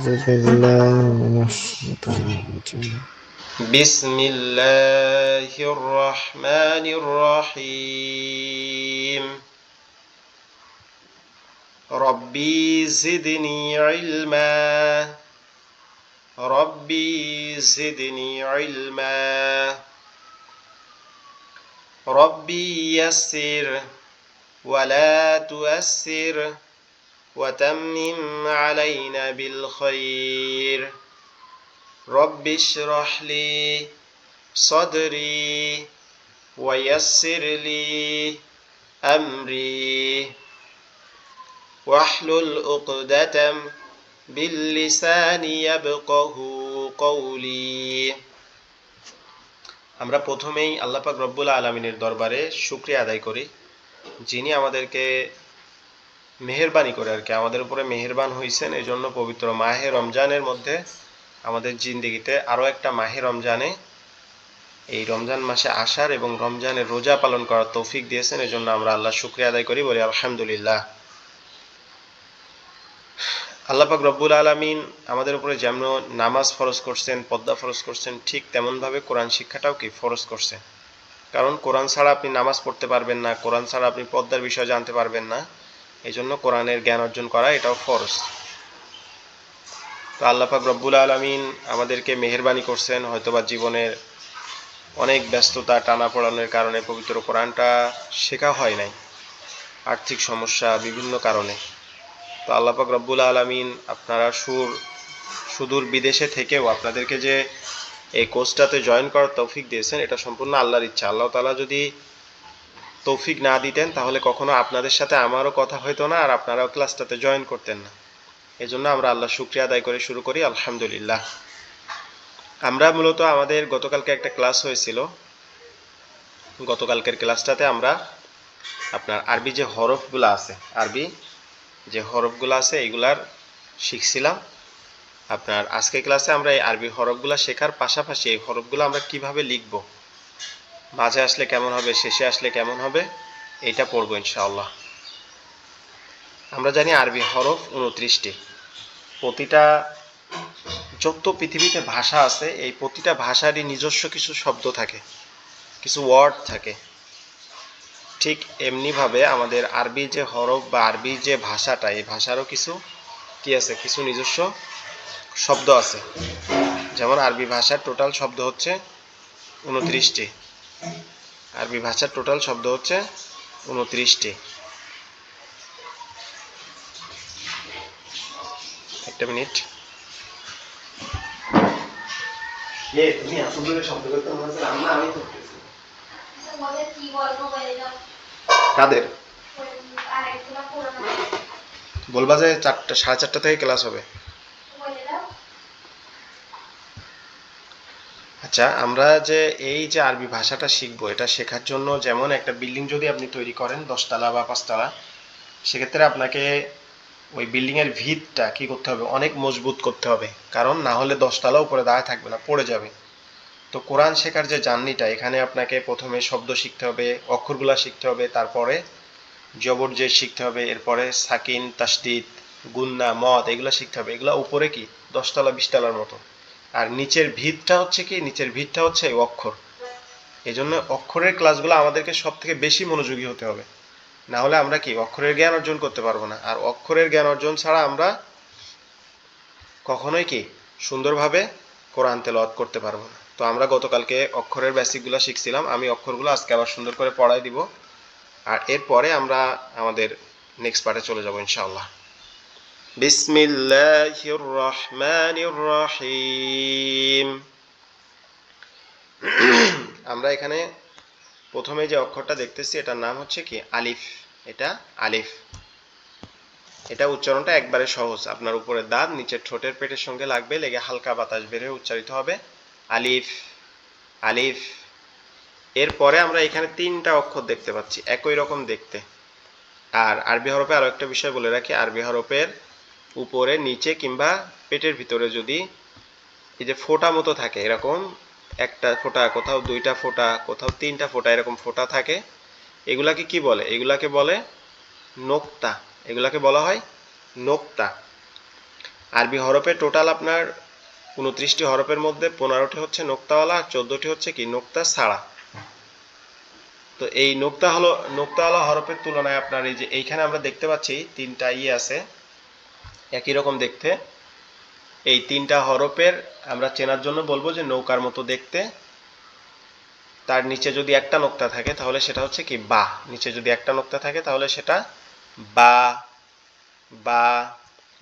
بسم الله الرحمن الرحيم ربي زدني علما ربي زدني علما ربي يسر ولا تؤسر وتمم علينا بالخير رب اشرح لي صدري ويسر لي أمري واحلل عقدة باللسان يفقه قولي আমরা প্রথমেই আল্লাহ পাক রব্বুল আলামিনের দরবারে শুকরিয়া আদায় করি যিনি আমাদেরকে মেহেরবানি করে আমাদের উপরে মেহেরবান হয়েছেন এই জন্য পবিত্র মাহে রমজানের মধ্যে আমাদের জিন্দেগিতে আরও একটা মাহে রমজানে এই রমজান মাসে আসার এবং রমজানের রোজা পালন করার তৌফিক দিয়েছেন এই জন্য আমরা আল্লাহ শুকরিয়া আদায় করি বলি আলহামদুলিল্লাহ। আল্লাহ পাক রব্বুল আলামিন আমাদের উপরে যেমন নামাজ ফরজ করছেন, পর্দা ফরজ করছেন, ঠিক তেমনভাবে কোরআন শিক্ষাটাও কি ফরজ করছেন। কারণ কোরআন ছাড়া আপনি নামাজ পড়তে পারবেন না, কোরআন ছাড়া আপনি পর্দার বিষয় জানতে পারবেন না, এই জন্য কোরআনের জ্ঞান অর্জন করা এটাও ফরজ। তো আল্লাহ পাক রব্বুল আলামিন আমাদেরকে মেহেরবানি করছেন, হয়তোবা জীবনের অনেক ব্যস্ততা টানাপোড়ানোর কারণে পবিত্র কোরআনটা শেখা হয় নাই, আর্থিক সমস্যা, বিভিন্ন কারণে। তো আল্লাহ পাক রব্বুল আলামিন আপনারা সুদূর বিদেশে থেকেও আপনাদেরকে যে এই কোর্সটাতে জয়েন করার তৌফিক দিয়েছেন এটা সম্পূর্ণ আল্লাহর ইচ্ছা। আল্লাহ তাআলা যদি তৌফিক না দিতেন তাহলে কখনো আপনাদের সাথে আমারও কথা হইতো না, আর আপনারাও ক্লাসটাতে জয়েন করতেন না। এই জন্য আমরা আল্লাহ শুকরিয়া আদায় করে শুরু করি আলহামদুলিল্লাহ। আমরা মূলত আমাদের গতকালকে একটা ক্লাস হয়েছিল, গতকালকের ক্লাসটাতে আমরা আপনার আরবি যে হরফগুলো আছে, আরবি যে হরফগুলো আছে এইগুলার শিখছিলাম। আপনার আজকে ক্লাসে আমরা এই আরবি হরফগুলো শেখার পাশাপাশি এই হরফগুলো আমরা কিভাবে লিখব, মাঝে আসলে কেমন হবে, শেষে আসলে কেমন হবে, এইটা পড়বো ইনশাআল্লাহ। আমরা জানি আরবি হরফ 29টি। প্রতিটা যত পৃথিবীতে ভাষা আছে এই প্রতিটা ভাষারই নিজস্ব কিছু শব্দ থাকে, কিছু ওয়ার্ড থাকে। ঠিক এমনিভাবে আমাদের আরবি যে হরফ বা আরবি যে ভাষাটা, এই ভাষারও কিছু কি আছে, কিছু নিজস্ব শব্দ আছে। যেমন আরবি ভাষার টোটাল শব্দ হচ্ছে 29টি। আরবি ভাষার টোটাল শব্দ হচ্ছে 29টি। একটা মিনিট। তুমি আসলে শব্দ করতে মনে হচ্ছে আমি করতেছি। কাদের বলবা যে 4:30 থেকে ক্লাস হবে। আচ্ছা, আমরা যে এই যে আরবি ভাষাটা শিখবো এটা শেখার জন্য যেমন একটা বিল্ডিং যদি আপনি তৈরি করেন 10 তলা বা 5 তলা, সেক্ষেত্রে আপনাকে ওই বিল্ডিং এর ভিতটা কি করতে হবে, অনেক মজবুত করতে হবে, কারণ না হলে 10 তলা উপরে দাঁড়ায় থাকবে না, পড়ে যাবে। তো কোরআন শেখার যে জার্নিটা, এখানে আপনাকে প্রথমে শব্দ শিখতে হবে, অক্ষরগুলা শিখতে হবে, তারপরে জবর যে শিখতে হবে, এরপরে সাকিন, তাসদিদ, গুন্না, মদ এগুলো শিখতে হবে। এগুলো উপরে কি 10 তলা 20 তলার মতো, আর নিচের ভিতটা হচ্ছে কি, নিচের ভিতটা হচ্ছে অক্ষর। এই জন্য অক্ষরের ক্লাসগুলো আমাদেরকে সব থেকে বেশি মনোযোগী হতে হবে, না হলে আমরা কি অক্ষরের জ্ঞান অর্জন করতে পারবো না। আর অক্ষরের জ্ঞান অর্জন ছাড়া আমরা কখনোই কি সুন্দরভাবে কোরআন তেলাওয়াত করতে পারবো না। তো আমরা গতকালকে অক্ষরের বেসিকগুলো শিখছিলাম, আমি অক্ষরগুলো আজকে আবার সুন্দর করে পড়াই দিব, আর এরপরে আমরা আমাদের নেক্সট পার্টে চলে যাব ইনশাআল্লাহ। বিসমিল্লাহির রহমানির রহিম। আমরা এখানে প্রথমে যে অক্ষরটা দেখতেছি এটার নাম হচ্ছে কি আলিফ। এটা আলিফ। এটা উচ্চারণটা একবারে সহজ, আপনার উপরে দাঁত নিচের ঠোঁটের পেটের সঙ্গে লাগবে, লেগে হালকা বাতাস বের হয়ে উচ্চারিত হবে আলিফ আলিফ। এরপরে আমরা এখানে 3টা অক্ষর দেখতে পাচ্ছি একই রকম দেখতে। আর আরবি হরফে আরো একটা বিষয় বলে রাখি, আরবি হরফের উপরে, নিচে কিংবা পেটের ভিতরে যদি এই যে ফোঁটা মতো থাকে, এরকম একটা ফোঁটা, কোথাও 2টা ফোঁটা, কোথাও 3টা ফোঁটা, এরকম ফোঁটা থাকে, এগুলাকে কি বলে, এগুলাকে বলে নোক্তা। এগুলাকে বলা হয় নোক্তা। আরবি হরফে টোটাল আপনার 29টি হরফের মধ্যে 15টি হচ্ছে নোক্তাওয়ালা আর 14টি হচ্ছে কি নোক্তা ছাড়া। তো এই নোক্তাওয়ালা হরফের তুলনায় আপনার এই যে এইখানে আমরা দেখতে পাচ্ছি তিনটা আছে একই রকম দেখতে। এই তিনটা হরফের আমরা চেনার জন্য বলবো যে নৌকার মতো দেখতে। তার নিচে যদি একটা নোক্তা থাকে তাহলে সেটা হচ্ছে কি বা, নিচে যদি একটা নোক্তা থাকে তাহলে সেটা বা। বা,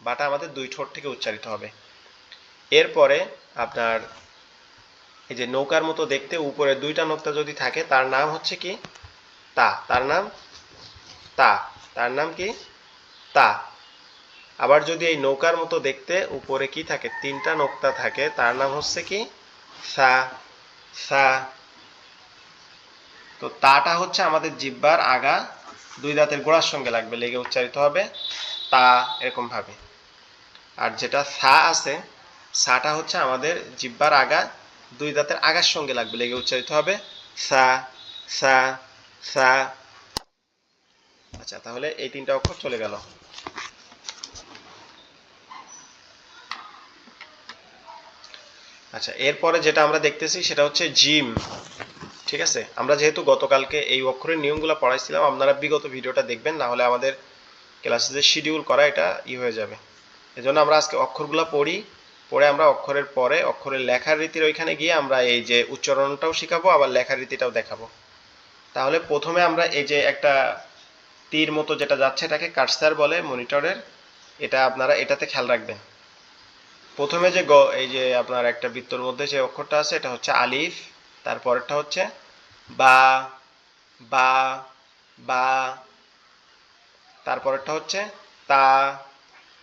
বাটা আমাদের দুই ঠোঁট থেকে উচ্চারিত হবে। এরপরে আপনার এই যে নৌকার মতো দেখতে উপরে দুইটা নোক্তা যদি থাকে তার নাম হচ্ছে কি তা, তার নাম তা, তার নাম কি তা। আবার যদি এই নৌকার মতো দেখতে উপরে কি থাকে তিনটা নোক্তা থাকে তার নাম হচ্ছে কি সা, সা। তো তাটা হচ্ছে আমাদের জিহ্বার আগা দুই দাঁতের গোড়ার সঙ্গে লাগবে, লেগে উচ্চারিত হবে তা এরকম ভাবে। আর যেটা সা আছে, সাটা হচ্ছে আমাদের জিহ্বার আগা দুই দাঁতের আগার সঙ্গে লাগবে, লেগে উচ্চারিত হবে সা, সা, সা। আচ্ছা, তাহলে এই তিনটা অক্ষর চলে গেল। আচ্ছা, এরপরে যেটা আমরা দেখতেছি সেটা হচ্ছে জিম। ঠিক আছে, আমরা যেহেতু গতকালকে এই অক্ষরের নিয়মগুলো পড়াইছিলাম, আপনারা বিগত ভিডিওটা দেখবেন, না হলে আমাদের ক্লাসে যে শিডিউল করা এটা হয়ে যাবে। এজন্য আমরা আজকে অক্ষরগুলো পড়ি, পড়ে আমরা অক্ষরের পরে অক্ষরের লেখার রীতির ওইখানে গিয়ে আমরা এই যে উচ্চারণটাও শিখাবো, আবার লেখার রীতিটাও দেখাবো। তাহলে প্রথমে আমরা এই যে একটা তীর মতো যেটা যাচ্ছে এটাকে কার্সার বলে মনিটরের, এটা আপনারা এটাতে খেয়াল রাখবেন। প্রথমে যে এই যে আপনার একটা বৃত্তর মধ্যে যে অক্ষরটা আছে এটা হচ্ছে আলিফ, তারপরেরটা হচ্ছে বা, বা, বা, তারপরেরটা হচ্ছে তা,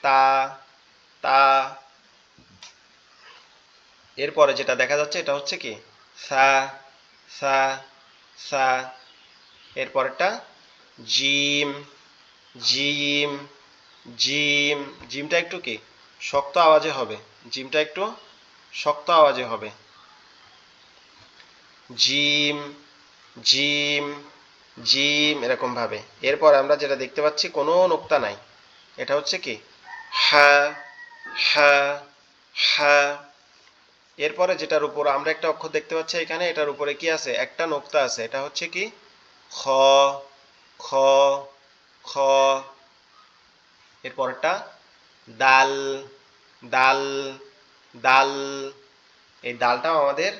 তা, তা। এরপরে যেটা দেখা যাচ্ছে এটা হচ্ছে কি সা, সা, সা। এরপরেরটা জিম, জিম, জিম। জিমটা একটু কি শক্ত আওয়াজে হবে, জিমটা একটু শক্ত আওয়াজে হবে। জিম, জিম, জিম এরকম ভাবে। এরপর আমরা যেটা দেখতে পাচ্ছি কোনো নোক্তা নাই, এটা হচ্ছে কি হা, হা, হা। এরপরে যেটার উপর আমরা একটা অক্ষর দেখতে পাচ্ছি এখানে, এটার উপরে কি আছে একটা নোক্তা আছে, এটা হচ্ছে কি খ, খ, খ। এরপরটা দাল, দাল, দাল। এই দালটাও আমাদের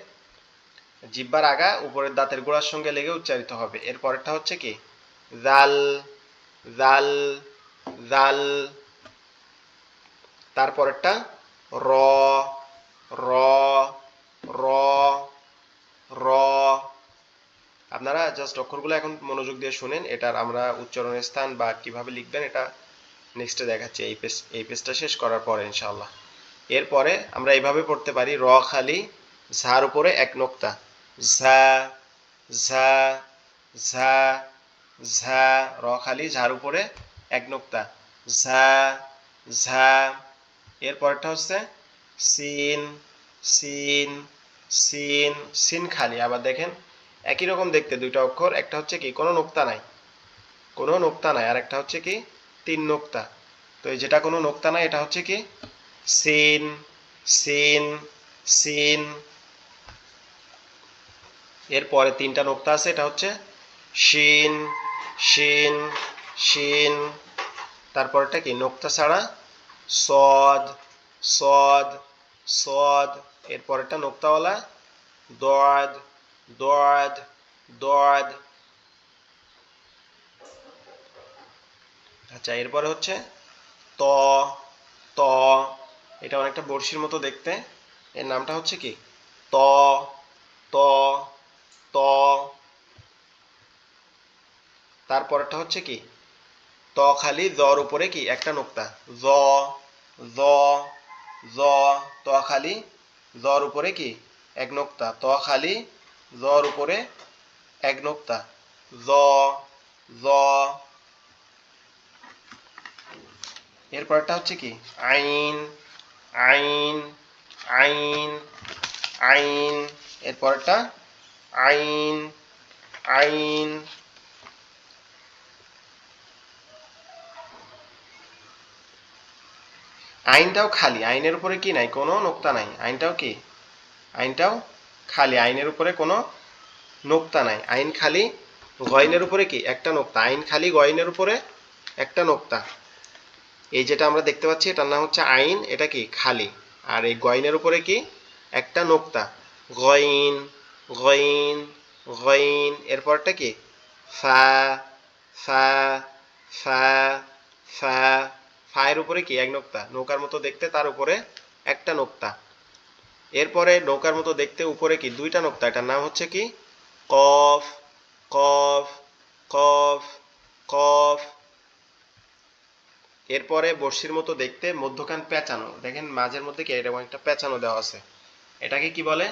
জিহ্বার আগা উপরের দাঁতের গোড়ার সঙ্গে লেগে উচ্চারিত হবে। এরপরেরটা হচ্ছে কি জাল, জাল, জাল। তারপরেরটা র, র, র, র। আপনারা জাস্ট অক্ষরগুলো এখন মনোযোগ দিয়ে শুনেন, এটার আমরা উচ্চারণের স্থান বা কিভাবে লিখবেন এটা নেক্সটে দেখাচ্ছি এই পেজটা শেষ করার পরে ইনশাআল্লাহ। এরপরে আমরা এইভাবে পড়তে পারি র খালি ঝার উপরে এক নোক্তা, ঝা, ঝা, ঝা, ঝা। র খালি ঝার উপরে এক নোক্তা, ঝা, ঝা। এরপরটা হচ্ছে সিন, সিন, সিন। সিন খালি। আবার দেখেন একই রকম দেখতে দুইটা অক্ষর, একটা হচ্ছে কি কোনো নোক্তা নাই, কোনো নোক্তা নাই, আর একটা হচ্ছে কি তিন নোক্তা। তো এই যেটা কোনো নোক্তা নাই এটা হচ্ছে কি সিন, সিন, সিন। এরপরে তিনটা নোক্তা আছে, এটা হচ্ছে শিন, শিন, শিন। তারপরটা কি নোক্তা ছাড়া সদ, সদ, সদ। এরপরেরটা নোক্তাওয়ালা দদ, দদ, দদ। আচ্ছা, এরপরে হচ্ছে ত, ত। এটা অনেকটা বড়শির মতো দেখতে, এর নামটা হচ্ছে কি ত, ত, ত। তারপরটা হচ্ছে কি ত খালি জর উপরে কি একটা নোক্তা, জ, জ, জ। ত খালি জর উপরে কি এক নোক্তা, ত খালি জর উপরে এক নোক্তা, জ, জ। এরপরটা হচ্ছে কি আইন, আইন, আইন, আইন। এরপরটা আইন, আইন। আইনটাও খালি, আইনের উপরে কি নাই, কোনো নোক্তা নাই। আইনটাও কি, আইনটাও খালি, আইনের উপরে কোনো নোক্তা নাই। আইন খালি, গয়নের উপরে কি একটা নোক্তা। আইন খালি, গয়নের উপরে একটা নোক্তা। এই যেটা আমরা দেখতে পাচ্ছি এটার নাম হচ্ছে আইন, এটা কি খালি। আর এই গয়নের উপরে কি একটা নোক্তা। গইন, গইন, গইন। এরপরটা কি ফা, ফা, ফা, ফা। ফায়ের উপরে কি এক নোক্তা, নৌকার মতো দেখতে, তার উপরে একটা নোক্তা। এরপরে নৌকার মতো দেখতে উপরে কি দুইটা নোক্তা, এটার নাম হচ্ছে কি কফ, কফ, কফ, কফ। এরপরে বর্ষির মতো দেখতে, মধ্যখান পেঁচানো, দেখেন মাঝের মধ্যে কি এরকম একটা পেঁচানো দেওয়া আছে, এটাকে কি বলে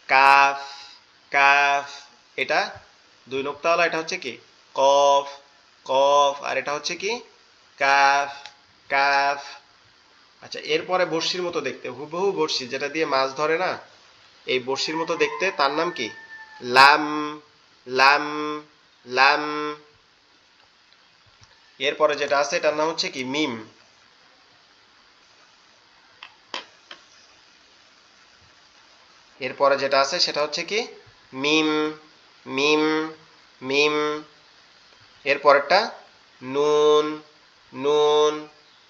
কাফ, কাফ। এটা দুই নোক্তাওয়ালা, এটা হচ্ছে কি কফ, কফ। আর এটা হচ্ছে কি কাফ, কাফ। আচ্ছা, এরপরে বর্ষির মতো দেখতে, হুবহু বর্ষি যেটা দিয়ে মাছ ধরে না, এই বর্ষির মতো দেখতে, তার নাম কি লাম, লাম, লাম। এরপরে যেটা আছে এটার নাম হচ্ছে কি মিম। এরপরে যেটা আছে সেটা হচ্ছে কি মিম, মিম, মিম। এরপরেরটা নুন, নুন,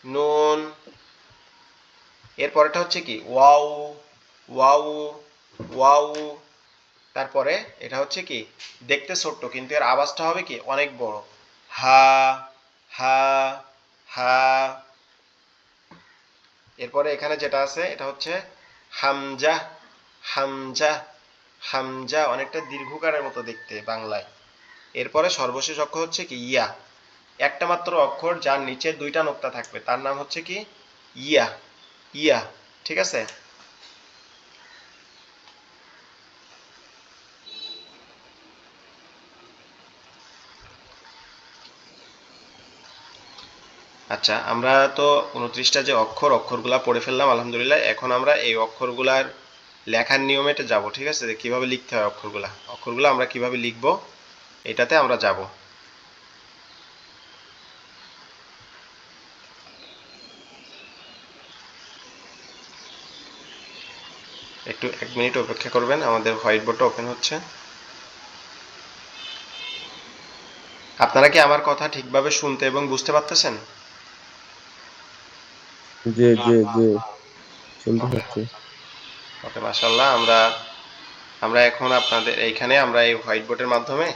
নুন। এরপরেরটা হচ্ছে কি ওয়াও, ওয়াও, ওয়াও। তারপরে এটা হচ্ছে কি দেখতে ছোট্ট, কিন্তু এর আওয়াজটা হবে কি অনেক বড়, হা, হা, হা। এরপরে এখানে যেটা আছে এটা হচ্ছে হামজা, হামজা, হামজা। অনেকটা দীর্ঘকারের মতো দেখতে বাংলায়। এরপরে সর্বশেষ অক্ষর হচ্ছে কি ইয়া, একটা মাত্র অক্ষর যার নিচে দুইটা নোক্তা থাকবে, তার নাম হচ্ছে কি ইয়া, ইয়া। ঠিক আছে। আচ্ছা, আমরা তো 29টা যে অক্ষরগুলা পড়ে ফেললাম আলহামদুলিল্লাহ। এখন আমরা এই অক্ষরগুলার লেখার নিয়মে যাব। ঠিক আছে, যে কিভাবে লিখতে হয় অক্ষরগুলা, অক্ষরগুলো আমরা কিভাবে লিখবো এটাতে আমরা যাব। একটু 1 মিনিট অপেক্ষা করবেন, আমাদের হোয়াইট বোর্ডটা ওপেন হচ্ছে। আপনারা কি আমার কথা ঠিকভাবে শুনতে এবং বুঝতে পারতেছেন? জি জি জি, শুনতে পাচ্ছি। ওকে, মাশাআল্লাহ। আমরা আমরা এখন আপনাদের এইখানে আমরা এই হোয়াইট বোর্ডের মাধ্যমে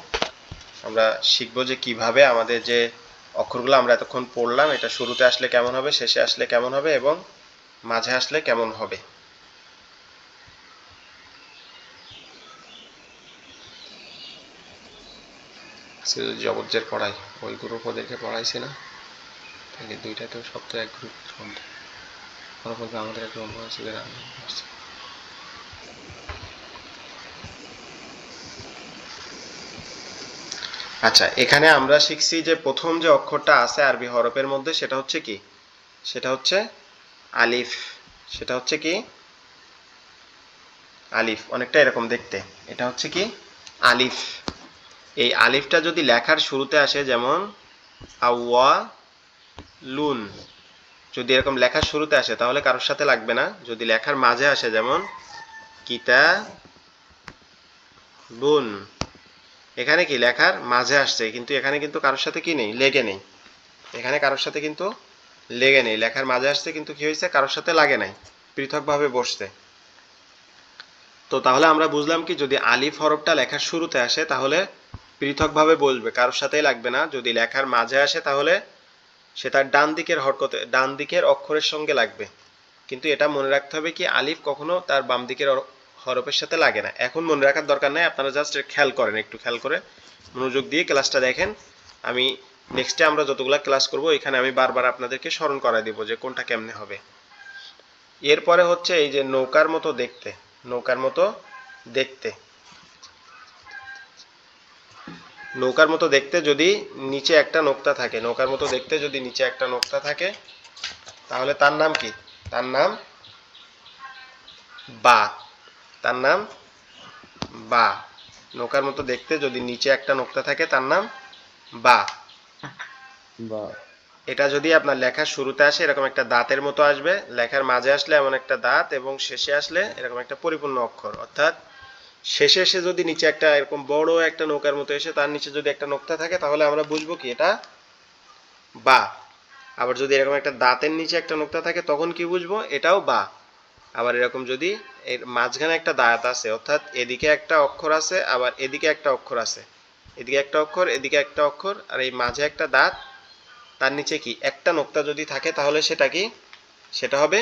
আমরা শিখবো যে কিভাবে আমাদের যে অক্ষরগুলো আমরা এতক্ষণ পড়লাম, এটা শুরুতে আসলে কেমন হবে, শেষে আসলে কেমন হবে এবং মাঝে আসলে কেমন হবে। আজকে যদি জবরজের পড়াই, ওই গ্রুপ ওদেরকে পড়াইছি না, তাহলে দুইটা তো সব তো এক গ্রুপের মধ্যে, ওরা বলবে আমাদের একটা অন্য আছে যারা আসছে। আচ্ছা, এখানে আমরা শিখছি যে প্রথম যে অক্ষরটা আছে আরবি হরফের মধ্যে সেটা হচ্ছে কি, সেটা হচ্ছে আলিফ। সেটা হচ্ছে কি আলিফ, অনেকটা এরকম দেখতে। এটা হচ্ছে কি আলিফ। এই আলিফটা যদি লেখার শুরুতে আসে, যেমন আওয়া লুন, যদি এরকম লেখার শুরুতে আসে তাহলে কারোর সাথে লাগবে না। যদি লেখার মাঝে আসে, যেমন কিতা বুন, এখানে কি লেখার মাঝে আসছে, কিন্তু এখানে কিন্তু কারোর সাথে কি নেই, লেগে নেই। এখানে কারোর সাথে কিন্তু লেগে নেই, লেখার মাঝে আসছে কিন্তু কি হয়েছে, কারোর সাথে লাগে নাই, পৃথকভাবে বসছে। তো তাহলে আমরা বুঝলাম কি, যদি আলিফ হরফটা লেখার শুরুতে আসে তাহলে পৃথকভাবে বসবে, কারোর সাথেই লাগবে না। যদি লেখার মাঝে আসে তাহলে সে তার ডান দিকের হরকতে, ডান দিকের অক্ষরের সঙ্গে লাগবে। কিন্তু এটা মনে রাখতে হবে কি, আলিফ কখনো তার বাম দিকের হরফের সাথে লাগে না। এখন মনে রাখার দরকার নাই, আপনারা জাস্ট খেয়াল করেন, একটু খেয়াল করে মনোযোগ দিয়ে ক্লাসটা দেখেন। আমি নেক্সটে আমরা যতগুলা ক্লাস করব এখানে আমি বারবার আপনাদেরকে স্মরণ করাই দিব যে কোনটা কেমনে হবে। এরপরে হচ্ছে এই যে নৌকার মতো দেখতে, নৌকার মতো দেখতে, নৌকার মতো দেখতে যদি নিচে একটা নোক্তা থাকে, নৌকার মতো দেখতে যদি নিচে একটা নোক্তা থাকে, তাহলে তার নাম কি, তার নাম বা, তার নাম বা। নৌকার মতো দেখতে যদি নিচে একটা নোক্তা থাকে তার নাম বা। বা, এটা যদি আপনার লেখার শুরুতে আসে এরকম একটা দাঁতের মতো আসবে, লেখার মাঝে আসলে এমন একটা দাঁত, এবং শেষে আসলে এরকম একটা পরিপূর্ণ অক্ষর। অর্থাৎ শেষে এসে যদি নিচে একটা এরকম বড় একটা নৌকার মতো এসে তার নিচে যদি একটা নোক্তা থাকে তাহলে আমরা বুঝবো কি এটা বা। আবার যদি এরকম একটা দাঁতের নিচে একটা নোক্তা থাকে তখন কি বুঝবো এটাও বা। আবার এরকম যদি এর মাঝখানে একটা দাঁত আছে, অর্থাৎ এদিকে একটা অক্ষর আছে আবার এদিকে একটা অক্ষর আছে, এদিকে একটা অক্ষর এদিকে একটা অক্ষর আর এই মাঝে একটা দাঁত, তার নিচে কি একটা নোক্তা যদি থাকে তাহলে সেটা কি, সেটা হবে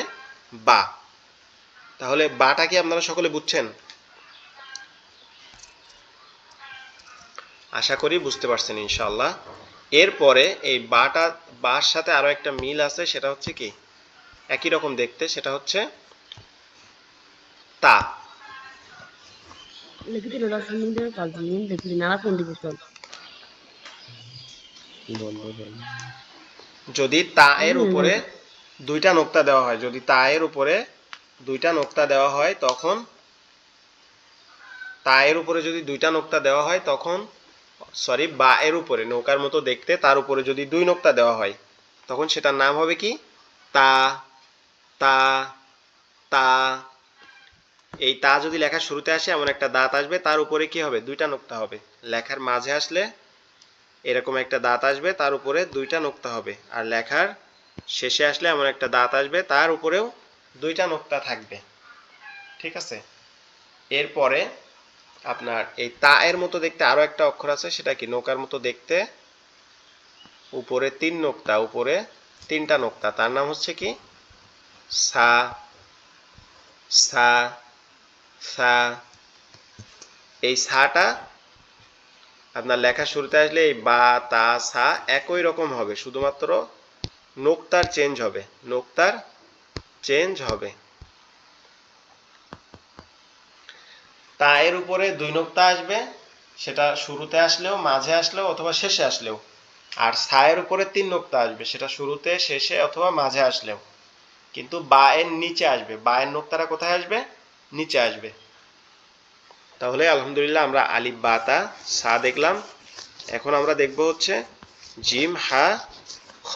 বা। তাহলে বাটা কি আপনারা সকলে বুঝছেন? আশা করি বুঝতে পারছেন ইনশাআল্লাহ। এরপরে এই বাটা, বার সাথে আরো একটা মিল আছে, সেটা হচ্ছে কি একই রকম দেখতে, সেটা হচ্ছে তা। বন্ধ বন্ধ। যদি তা এর উপরে দুইটা নোক্তা দেওয়া হয়, যদি তা এর উপরে দুইটা নোক্তা দেওয়া হয় তখন, তা এর উপরে যদি দুইটা নোক্তা দেওয়া হয় তখন, সরি বা এর উপরে নৌকার মতো দেখতে তার উপরে যদি দুই নোক্তা দেওয়া হয় তখন সেটার নাম হবে কি তা। তা তা। এই তা যদি লেখার শুরুতে আসে এমন একটা দাঁত আসবে, তার উপরে কি হবে দুইটা নোক্তা হবে। লেখার মাঝে আসলে এরকম একটা দাঁত আসবে, তার উপরে দুইটা নোক্তা হবে। আর লেখার শেষে আসলে এমন একটা দাঁত আসবে, তার উপরেও দুইটা নোক্তা থাকবে। ঠিক আছে? এরপরে আপনার এই তা এর মতো দেখতে আরো একটা অক্ষর আছে, সেটা কি নৌকার মতো দেখতে, উপরে তিন নোক্তা, উপরে তিনটা নোক্তা, তার নাম হচ্ছে কি সা। সা। সা। এই সাটা আপনার লেখা শুরুতে আসলে এই বা তা সা একই রকম হবে, শুধুমাত্র নোক্তার চেঞ্জ হবে, নোক্তার চেঞ্জ হবে। তা এর উপরে দুই নোক্তা আসবে, সেটা শুরুতে আসলেও মাঝে আসলেও অথবা শেষে আসলেও। আর সা এর উপরে তিন নোক্তা আসবে, সেটা শুরুতে শেষে অথবা মাঝে আসলেও। কিন্তু বা এর নিচে আসবে, বা এর নোক্তাটা কোথায় আসবে, নিচে আসবে। তাহলে আলহামদুলিল্লাহ আমরা আলিফ বা তা সা দেখলাম। এখন আমরা দেখব হচ্ছে জিম হা খ।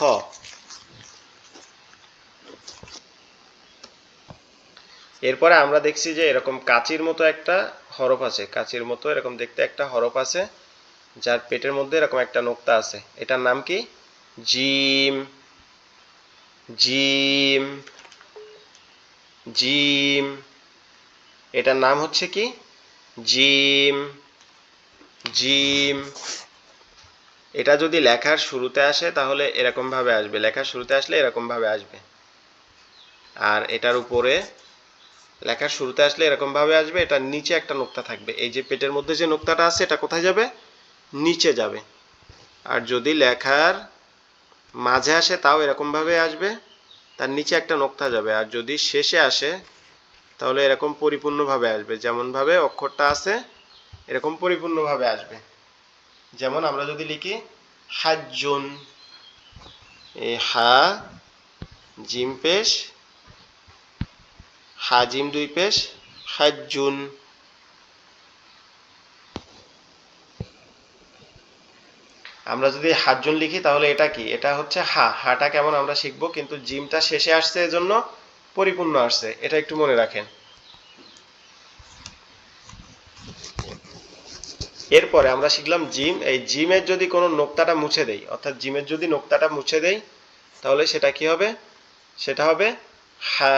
এরপরে আমরা দেখছি যে এরকম কাচির মতো একটা হরফ আছে, কাচির মতো এরকম দেখতে একটা হরফ আছে, যার পেটের মধ্যে এরকম একটা নোক্তা আছে। এটার নাম কি জিম। জিম। জিম। এটার নাম হচ্ছে কি জিম। জিম। এটা যদি লেখার শুরুতে আসে তাহলে এরকম ভাবে আসবে, লেখার শুরুতে আসলে এরকম ভাবে আসবে। আর এটার উপরে লেখার শুরুতে আসলে এরকম ভাবে আসবে, এটার নিচে একটা নোক্তা থাকবে। এই যে পেটের মধ্যে যে নোক্তাটা আছে এটা কোথায় যাবে, নিচে যাবে। আর যদি লেখার মাঝে আসে তাও এরকম ভাবে আসবে, তার নিচে একটা নোক্তা যাবে। আর যদি শেষে আসে তাহলে এরকম পরিপূর্ণভাবে আসবে, যেমন ভাবে অক্ষরটা আছে এরকম পরিপূর্ণভাবে আসবে। যেমন আমরা যদি লিখি হাজ্জুন, এই হা জিম পেশ, হাজিম দুই পেশ, হাজ্জুন। আমরা যদি হাজ্জুন লিখি তাহলে এটা কি, এটা হচ্ছে হা। হাটা কেমন আমরা শিখবো, কিন্তু জিমটা শেষে আসছে এজন্য পরিপূর্ণ আসছে, এটা একটু মনে রাখেন। এরপরে আমরা শিখলাম জিম। এই জিমের যদি কোনো নোক্তাটা মুছে দেই, অর্থাৎ জিমের যদি নোক্তাটা মুছে দেই তাহলে সেটা কি হবে, সেটা হবে হা।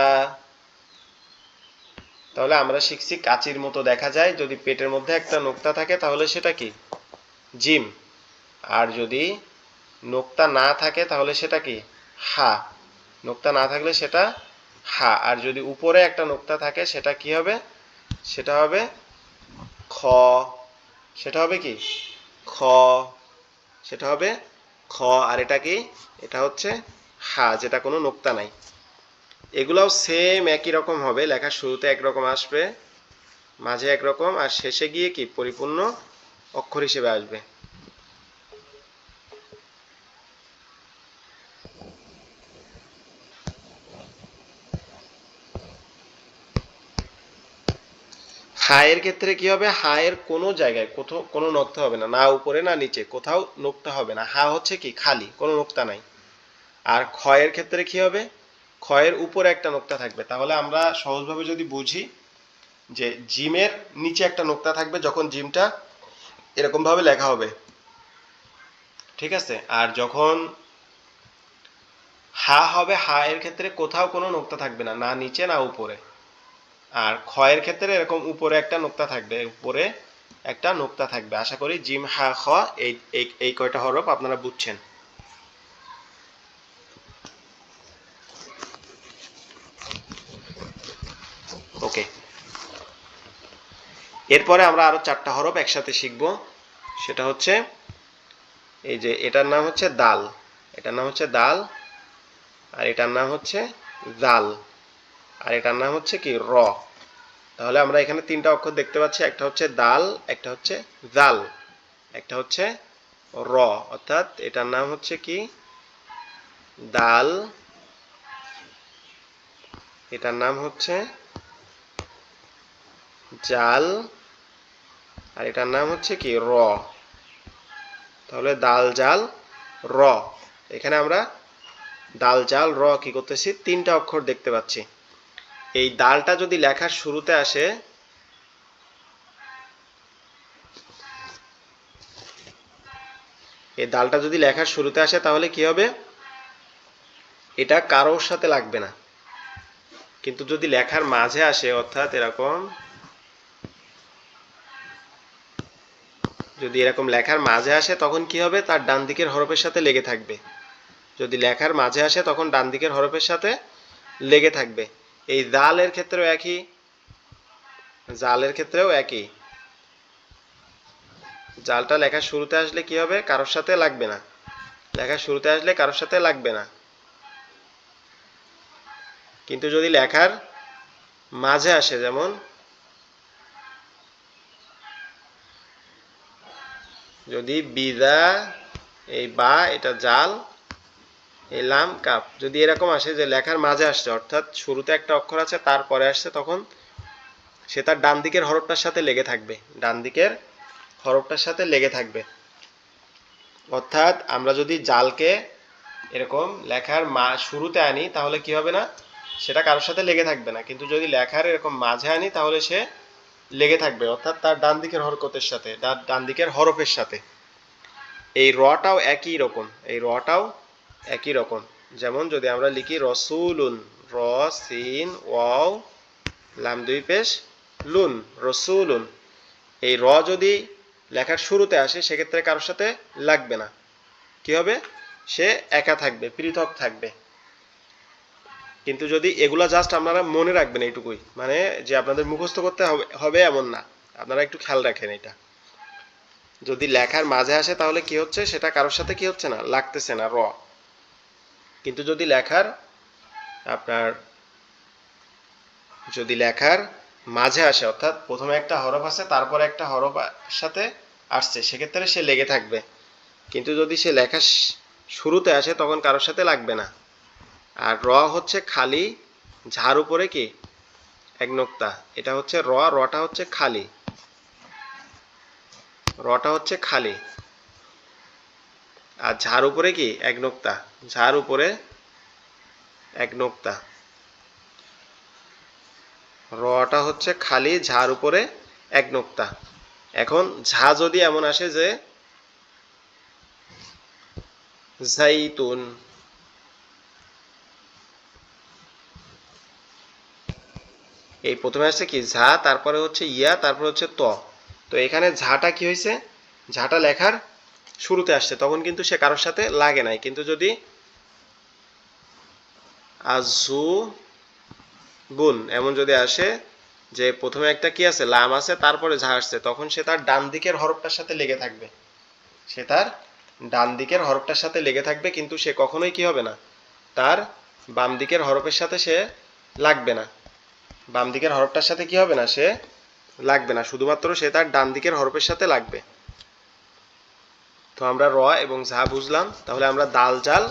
তাহলে আমরা শিখছি কাচির মতো দেখা যায়, যদি পেটের মধ্যে একটা নোক্তা থাকে তাহলে সেটা কি জিম। আর যদি নোক্তা না থাকে তাহলে সেটা কি হা। নোক্তা না থাকলে সেটা হা। আর যদি উপরে একটা নোক্তা থাকে সেটা কি হবে, সেটা হবে খ। সেটা হবে কি খ। সেটা হবে খ। আর এটা কি, এটা হচ্ছে হা, যেটা কোনো নোক্তা নাই। এগুলাও সেম একই রকম হবে, লেখার শুরুতে একরকম আসবে, মাঝে একরকম, আর শেষে গিয়ে কি পরিপূর্ণ অক্ষর হিসেবে আসবে। হায়ের ক্ষেত্রে কি হবে, হায়ের কোনো জায়গায় কোথাও কোনো নোক্তা হবে না, না উপরে না নিচে, কোথাও নোক্তা হবে না। হা হচ্ছে কি খালি, কোনো নোক্তা নাই। আর ক্ষয়ের ক্ষেত্রে কি হবে, ক্ষয়ের উপরে একটা নোক্তা থাকবে। তাহলে আমরা সহজভাবে যদি বুঝি যে জিমের নিচে একটা নোক্তা থাকবে যখন জিমটা এরকম ভাবে লেখা হবে, ঠিক আছে। আর যখন হা হবে, হা এর ক্ষেত্রে কোথাও কোনো নোক্তা থাকবে না, না নিচে না উপরে। আর ক্ষয়ের ক্ষেত্রে এরকম উপরে একটা নোক্তা থাকবে, উপরে একটা নোক্তা থাকবে। আশা করি জিম হা খ এই এই কয়টা হরফ আপনারা বুঝছেন। ওকে, এরপরে আমরা আরো 4টা হরফ একসাথে শিখব। সেটা হচ্ছে এই যে এটার নাম হচ্ছে দাল, এটার নাম হচ্ছে দাল, আর এটার নাম হচ্ছে জাল, আর এটার নাম হচ্ছে কি র। তাহলে আমরা এখানে 3টা অক্ষর দেখতে পাচ্ছি, একটা হচ্ছে দাল, একটা হচ্ছে জাল, একটা হচ্ছে র। অর্থাৎ এটার নাম হচ্ছে কি দাল, এটার নাম হচ্ছে জাল, আর এটার নাম হচ্ছে কি র। তাহলে দাল জাল র। এখানে আমরা দাল জাল র কি করতেছি, 3টা অক্ষর দেখতে পাচ্ছি। এই দালটা যদি লেখার শুরুতে আসে, এই দালটা যদি লেখার শুরুতে আসে তাহলে কি হবে, এটা কারোর সাথে লাগবে না। কিন্তু যদি লেখার মাঝে আসে, অর্থাৎ এরকম, যদি এরকম লেখার মাঝে আসে তখন কি হবে, তার ডান দিকের হরফের সাথে লেগে থাকবে। যদি লেখার মাঝে আসে তখন ডান দিকের হরফের সাথে লেগে থাকবে। এই জালের ক্ষেত্রেও একই, জালের ক্ষেত্রেও একই। জালটা লেখার শুরুতে আসলে কি হবে, কারোর সাথে লাগবে না। লেখার শুরুতে আসলে কারোর সাথে লাগবে না। কিন্তু যদি লেখার মাঝে আসে, যেমন যদি বিদা, এই বা এটা জাল, এই লাম কাপ, যদি এরকম আসে যে লেখার মাঝে আসছে, অর্থাৎ শুরুতে একটা অক্ষর আছে তারপরে আসছে, তখন সে তার ডান দিকের হরফটার সাথে লেগে থাকবে, ডান দিকের হরফটার সাথে লেগে থাকবে। অর্থাৎ আমরা যদি জালকে এরকম লেখার শুরুতে আনি তাহলে কি হবে না, সেটা কারোর সাথে লেগে থাকবে না। কিন্তু যদি লেখার এরকম মাঝে আনি তাহলে সে লেগে থাকবে, অর্থাৎ তার ডান দিকের হরকতের সাথে, ডান দিকের হরফের সাথে। এই রটাও একই রকম, এই রটাও একই রকম। যেমন যদি আমরা লিখি রসুলুন, র সিন ওয়াও লাম দুই পেশ লুন, রসুলুন। এই র যদি লেখার শুরুতে আসে সেক্ষেত্রে কারোর সাথে লাগবে না। কি হবে, সে একা থাকবে, পৃথক থাকবে। কিন্তু যদি এগুলা জাস্ট আপনারা মনে রাখবেন এইটুকুই, মানে যে আপনাদের মুখস্থ করতে হবে এমন না, আপনারা একটু খেয়াল রাখেন এটা। যদি লেখার মাঝে আসে তাহলে কি হচ্ছে, সেটা কারোর সাথে কি হচ্ছে না, লাগতেছে না র। কিন্তু যদি লেখার আপনার যদি লেখার মাঝে আসে, অর্থাৎ প্রথমে একটা হরফ আছে তারপরে একটা হরফ সাথে আসছে, সেক্ষেত্রে সে লেগে থাকবে। কিন্তু যদি সে লেখার শুরুতে আসে তখন কারোর সাথে লাগবে না। আর র হচ্ছে খালি, ঝাড় উপরে কি এক নোক্তা, এটা হচ্ছে র, রটা হচ্ছে খালি, রটা হচ্ছে খালি। আর ঝাড় উপরে কি এক নোক্তা, ঝাড় উপরে এক নোক্তা। রটা হচ্ছে খালি, ঝাড় উপরে এক নোক্তা। এখন ঝা যদি এমন আসে যে জাইতুন, এই প্রথমে আসছে কি ঝা, তারপরে হচ্ছে ইয়া, তারপরে হচ্ছে ত। তো এখানে ঝাটা কি হয়েছে, ঝাটা লেখার শুরুতে আসছে, তখন কিন্তু সে কারোর সাথে লাগে নাই। কিন্তু যদি আজু বুন এমন যদি আসে, যে প্রথমে একটা কি আছে লাম আছে তারপরে ঝা আসছে, তখন সে তার ডান দিকের হরফটার সাথে লেগে থাকবে, সে তার ডান দিকের হরফটার সাথে লেগে থাকবে। কিন্তু সে কখনোই কি হবে না, তার বাম দিকের হরফের সাথে সে লাগবে না, বাম দিকের হরফটার সাথে কি হবে না, সে লাগবে না, শুধুমাত্র সে তার ডান দিকের হরফের সাথে লাগবে। তো আমরা র এবং ঝা বুঝলাম। তাহলে আমরা দাল জাল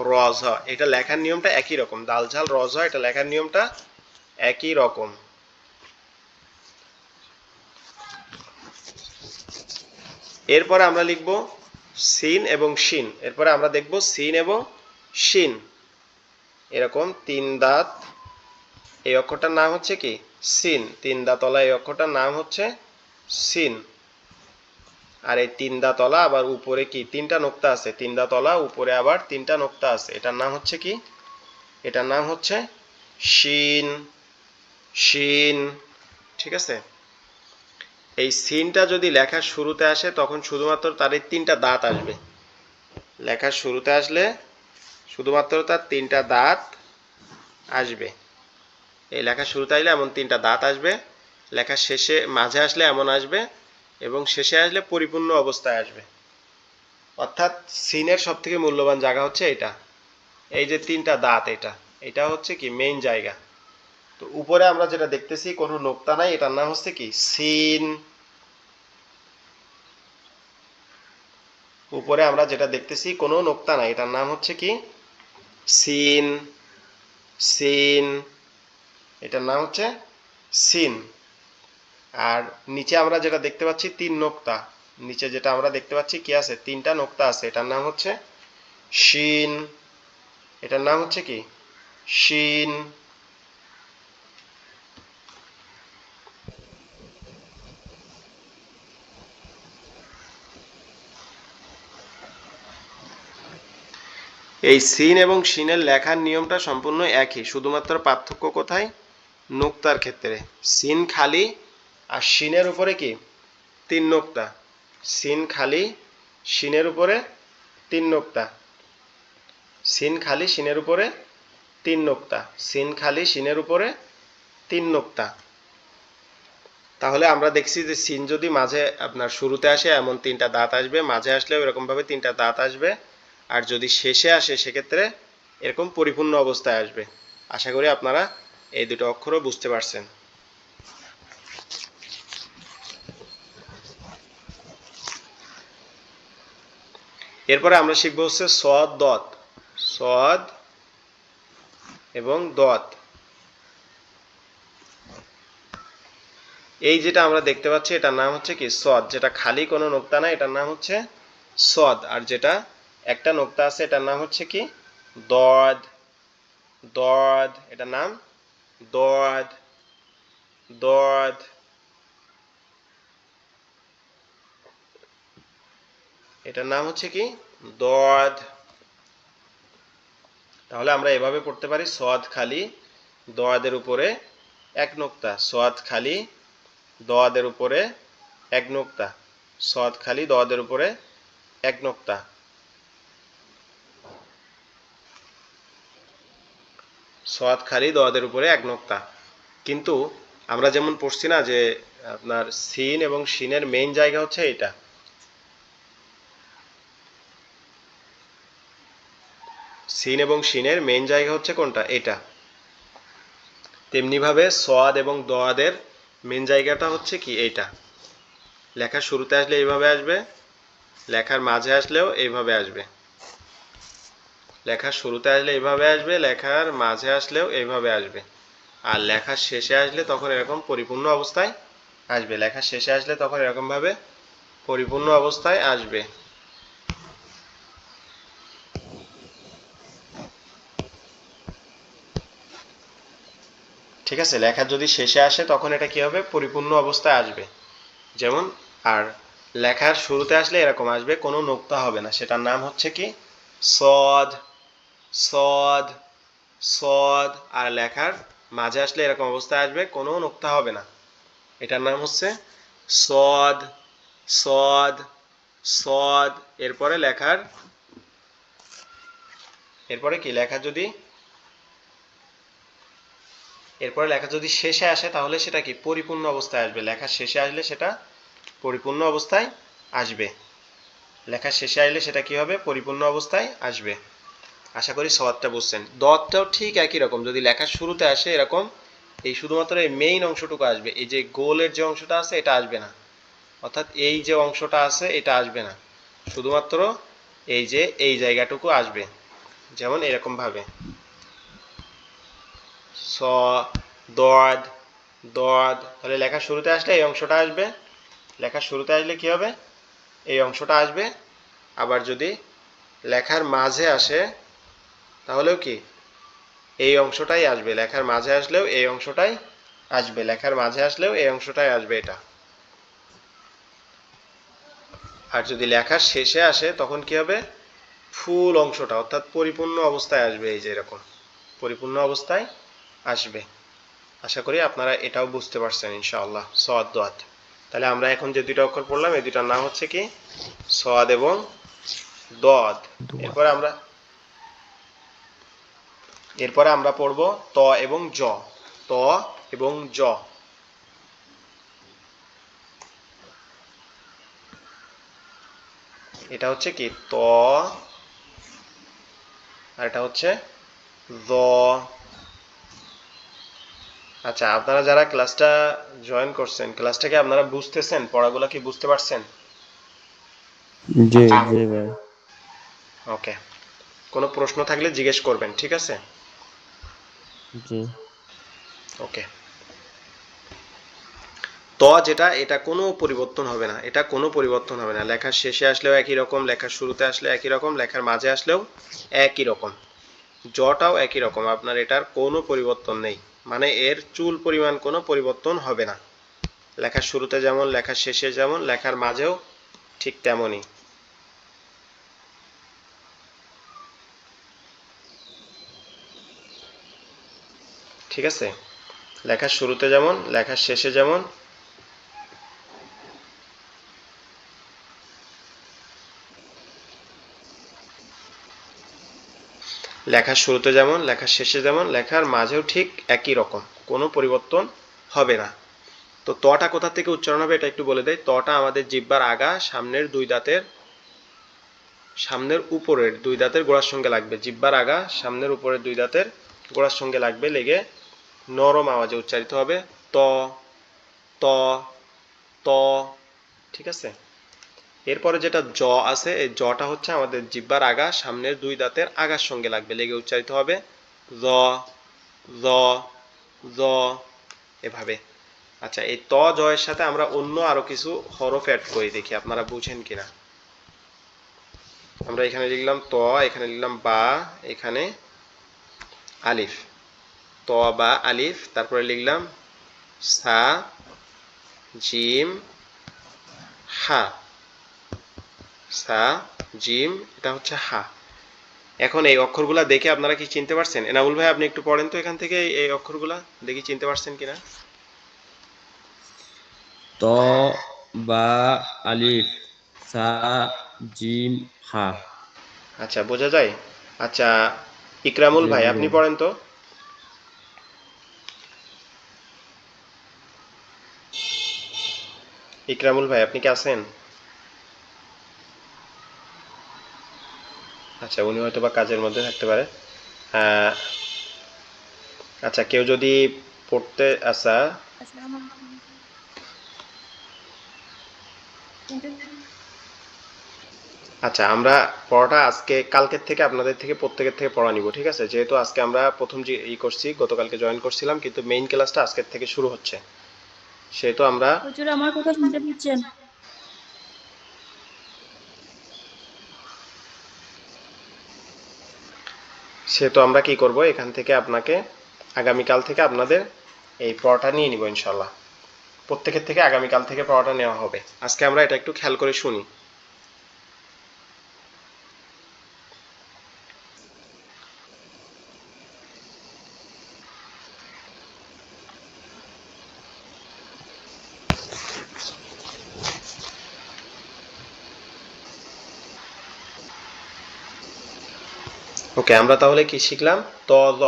র ঝ, এটা লেখার নিয়মটা একই রকম, দাল ঝাল র ঝ এটা লেখার নিয়মটা একই রকম। এরপরে আমরা লিখব সিন এবং শিন। এরপরে আমরা দেখব সিন এবং শিন, এরকম 3 দাঁত, এই অক্ষরটার নাম হচ্ছে কি সিন। 3 দাঁতওয়ালা এই অক্ষরটার নাম হচ্ছে সিন। আর এই 3 দাঁতওয়ালা আবার উপরে কি 3টা নোক্তা আছে, 3 দাঁতওয়ালা উপরে আবার 3টা নোক্তা আছে, এটার নাম হচ্ছে কি, এটার নাম হচ্ছে শিন। শিন, ঠিক আছে। এই সিনটা যদি লেখার শুরুতে আসে তখন শুধুমাত্র তার এই 3টা দাঁত আসবে। লেখার শুরুতে আসলে শুধুমাত্র তার 3টা দাঁত আসবে। এই লেখার শুরুতে আসলে এমন 3টা দাঁত আসবে, লেখার শেষে মাঝে আসলে এমন আসবে, এবং শেষে আসলে পরিপূর্ণ অবস্থায় আসবে। অর্থাৎ সিনের সব থেকে মূল্যবান জায়গা হচ্ছে এটা, এই যে 3টা দাঁত, এটা হচ্ছে কি মেইন জায়গা। তো উপরে আমরা যেটা দেখতেছি কোনো নোক্তা নাই, এটার নাম হচ্ছে কি সিন। উপরে আমরা যেটা দেখতেছি কোনো নোক্তা নাই, এটার নাম হচ্ছে কি সিন। সিন, এটার নাম হচ্ছে সিন। আর নিচে আমরা যেটা দেখতে পাচ্ছি 3 নোক্তা, নিচে যেটা আমরা দেখতে পাচ্ছি কি আছে 3টা নোক্তা আছে, এটার নাম হচ্ছে শিন। এটার নাম হচ্ছে কি শিন। এই সিন এবং শিনের লেখার নিয়মটা সম্পূর্ণ একই, শুধুমাত্র পার্থক্য কোথায়, নোক্তার ক্ষেত্রে। সিন খালি আর শিনের উপরে কি 3 নোক্তা। সিন খালি, শিনের উপরে 3 নোক্তা। সিন খালি, শিনের উপরে 3 নোক্তা। সিন খালি, শিনের উপরে 3 নোক্তা। তাহলে আমরা দেখছি যে সিন যদি মাঝে আপনার শুরুতে আসে এমন 3টা দাঁত আসবে, মাঝে আসলেও এরকম ভাবে 3টা দাঁত আসবে, আর যদি শেষে আসে সেক্ষেত্রে এরকম পরিপূর্ণ অবস্থায় আসবে। আশা করি আপনারা এই দুটো অক্ষরও বুঝতে পারছেন। এরপরে আমরা শিখব হচ্ছে সদ দত। সদ এবং দত, এই যেটা আমরা দেখতে পাচ্ছি এটার নাম হচ্ছে কি সদ, যেটা খালি কোনো নোক্তা না এটার নাম হচ্ছে সদ, আর যেটা একটা নোক্তা আছে এটার নাম হচ্ছে কি দদ। দদ, এটার নাম দদ। দদ, এটার নাম হচ্ছে কি দদ। তাহলে আমরা এভাবে পড়তে পারি সদ খালি, দদের উপরে এক নোক্তা, সদ খালি, দদের উপরে এক নোক্তা, সদ খালি, দদের উপরে এক নোক্তা। সদ খালি, দদের উপরে এক নোক্তা। কিন্তু আমরা যেমন পড়ছি না যে আপনার সিন এবং শিনের মেইন জায়গা হচ্ছে এটা, সিন এবং শিনের মেইন জায়গা হচ্ছে কোনটা, এটা। তেমনি ভাবে সদ এবং দদের মেইন জায়গাটা হচ্ছে কি এইটা। লেখার শুরুতে আসলে এইভাবে আসবে, লেখার মাঝে আসলেও এইভাবে আসবে। লেখার শুরুতে আসলে এইভাবে আসবে, লেখার মাঝে আসলেও এইভাবে আসবে, আর লেখার শেষে আসলে তখন এরকম পরিপূর্ণ অবস্থায় আসবে। লেখার শেষে আসলে তখন এরকম ভাবে পরিপূর্ণ অবস্থায় আসবে। ঠিক আছে, লেখার যদি শেষে আসে তখন এটা কি হবে, পরিপূর্ণ অবস্থায় আসবে। যেমন, আর লেখার শুরুতে আসলে এরকম আসবে, কোনো নোক্তা হবে না, সেটার নাম হচ্ছে কি সদ। সদ, সদ। আর লেখার মাঝে আসলে এরকম অবস্থায় আসবে, কোনো নোক্তা হবে না, এটার নাম হচ্ছে সদ। সদ, সদ। এরপরে লেখার, এরপরে কি এরপরে লেখা যদি শেষে আসে তাহলে সেটা কি পরিপূর্ণ অবস্থায় আসবে। লেখার শেষে আসলে সেটা পরিপূর্ণ অবস্থায় আসবে। লেখার শেষে আসলে সেটা কি হবে, পরিপূর্ণ অবস্থায় আসবে। আশা করি সওয়াদটা বুঝছেন। দতটাও ঠিক একই রকম, যদি লেখার শুরুতে আসে এরকম, এই শুধুমাত্র এই মেইন অংশটুকু আসবে, এই যে গোলের যে অংশটা আছে এটা আসবে না, অর্থাৎ এই যে অংশটা আছে এটা আসবে না, শুধুমাত্র এই যে এই জায়গাটুকু আসবে। যেমন এরকম ভাবে স, দদ, দদ। তাহলে লেখার শুরুতে আসলে এই অংশটা আসবে, লেখার শুরুতে আসলে কি হবে, এই অংশটা আসবে। আবার যদি লেখার মাঝে আসে তাহলেও কি এই অংশটাই আসবে, লেখার মাঝে আসলেও এই অংশটাই আসবে, লেখার মাঝে আসলেও এই অংশটাই আসবে এটা। আর যদি লেখার শেষে আসে তখন কি হবে, ফুল অংশটা অর্থাৎ পরিপূর্ণ অবস্থায় আসবে, এই যে এরকম পরিপূর্ণ অবস্থায় আসবে। আশা করি আপনারা এটাও বুঝতে পারছেন ইনশাআল্লাহ। সওয়াদ দোয়াত। তাহলে আমরা এখন যে দুইটা অক্ষর পড়লাম এই দুইটার নাম হচ্ছে কি, সওয়াদ এবং দদ। দোয়া। এরপরে আমরা পড়ব ত এবং জ। ত এবং জ। এটা হচ্ছে কি ত, আর এটা হচ্ছে জ। আচ্ছা, আপনারা যারা ক্লাসটা জয়েন করছেন, ক্লাসটাকে আপনারা বুঝতেছেন, পড়াগুলো কি বুঝতে পারছেন? জি জি ভাই। ওকে, কোনো প্রশ্ন থাকলে জিজ্ঞেস করবেন, ঠিক আছে? জি। ওকে। ত যেটা, এটা কোনো পরিবর্তন হবে না, এটা কোনো পরিবর্তন হবে না, লেখার শেষে আসলেও একই রকম, লেখার শুরুতে আসলে একই রকম, লেখার মাঝে আসলেও একই রকম। জটাও একই রকম, আপনার এটার কোনো পরিবর্তন নেই, মানে এর চুল পরিমাণ কোনো পরিবর্তন হবে না। লেখার শুরুতে যেমন, লেখার শেষে যেমন, লেখার মাঝেও ঠিক তেমনই। ঠিক আছে, লেখার শুরুতে যেমন, লেখার শেষে যেমন, লেখার শুরুতে যেমন, লেখার শেষে যেমন, লেখার মাঝেও ঠিক একই রকম, কোনো পরিবর্তন হবে না। তো তটা কোথা থেকে উচ্চারণ হবে এটা একটু বলে দেয়। তটা আমাদের জিহ্বার আগা সামনের দুই দাঁতের, সামনের উপরের দুই দাঁতের গোড়ার সঙ্গে লাগবে। জিহ্বার আগা সামনের উপরের দুই দাঁতের গোড়ার সঙ্গে লাগবে, লেগে নরম আওয়াজে উচ্চারিত হবে ত, ত, ত। ঠিক আছে, এরপরে যেটা জ আছে, এই জটা হচ্ছে আমাদের জিহ্বার আগা সামনের দুই দাঁতের আগার সঙ্গে লাগবে, লেগে উচ্চারিত হবে জ, জ, জ, এভাবে। আচ্ছা, এই ত জয়ের সাথে আমরা অন্য আরো কিছু হরফ অ্যাড করি, দেখি আপনারা বুঝেন কিনা। আমরা এখানে লিখলাম ত, এখানে লিখলাম বা, এখানে আলিফ। ত বা আলিফ, তারপরে লিখলাম সা, জিম, হা। সা, জিম, এটা হচ্ছে হা। এখন এই অক্ষরগুলা দেখে আপনারা কি চিনতে পারছেন? এনামুল ভাই আপনি একটু পড়েন তো এখান থেকে এই অক্ষরগুলা, দেখি চিনতে পারছেন কিনা। ত, বা, আলিফ, সা, জিম, হা। আচ্ছা, বোঝা যায়। আচ্ছা, ইকরামুল জি ভাই বোঝা আপনি যায়। পড়েন তো। ইকরামুল ভাই আপনি কি আছেন? আচ্ছা, উনি হয়তো বা কাজের মধ্যে থাকতে পারে। আহ, আচ্ছা, কেউ যদি পড়তে, আচ্ছা, আসসালামু আলাইকুম। কিন্তু আচ্ছা আমরা পড়াটা আজকে কালকের থেকে আপনাদের থেকে প্রত্যেকের থেকে পড়া নিব, ঠিক আছে? যেহেতু আজকে আমরা প্রথম যে করছি, গতকালকে জয়েন করছিলাম, কিন্তু মেইন ক্লাসটা আজকের থেকে শুরু হচ্ছে, সেহেতু আমরা হুজুর আমার কথা শুনতে পাচ্ছেন? সেহেতু আমরা কি করব, এখান থেকে আপনাকে আগামীকাল থেকে আপনাদের এই পড়াটা নিয়ে নিব ইনশাল্লাহ। প্রত্যেকের থেকে আগামীকাল থেকে পড়াটা নেওয়া হবে। আজকে আমরা এটা একটু খেয়াল করে শুনি। ওকে, আমরা তাহলে কি শিখলাম? ত, জ,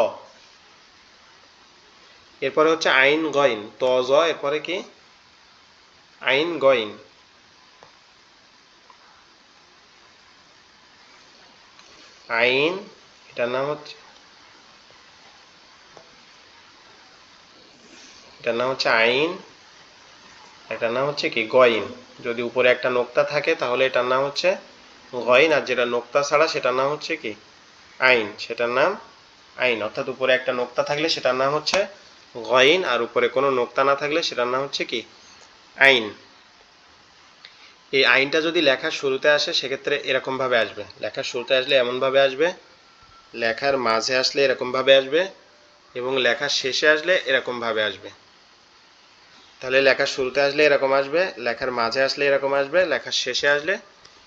এরপরে হচ্ছে আইন গইন। ত, জ, এরপরে কি আইন গইন। আইন, এটার নাম হচ্ছে, এটার নাম হচ্ছে আইন, এটার নাম হচ্ছে কি গইন। যদি উপরে একটা নোক্তা থাকে তাহলে এটার নাম হচ্ছে গইন, আর যেটা নোক্তা ছাড়া সেটার নাম হচ্ছে কি আইন, সেটার নাম আইন। অর্থাৎ উপরে একটা নোক্তা থাকলে সেটার নাম হচ্ছে গইন, আর উপরে কোনো নোক্তা না থাকলে সেটার নাম হচ্ছে কি আইন। এই আইনটা যদি লেখার শুরুতে আসে সেক্ষেত্রে এরকম ভাবে আসবে, লেখার শুরুতে আসলে এমন ভাবে আসবে লেখার মাঝে আসলে এরকম ভাবে আসবে এবং লেখার শেষে আসলে এরকম ভাবে আসবে। তাহলে লেখার শুরুতে আসলে এরকম আসবে, লেখার মাঝে আসলে এরকম আসবে, লেখার শেষে আসলে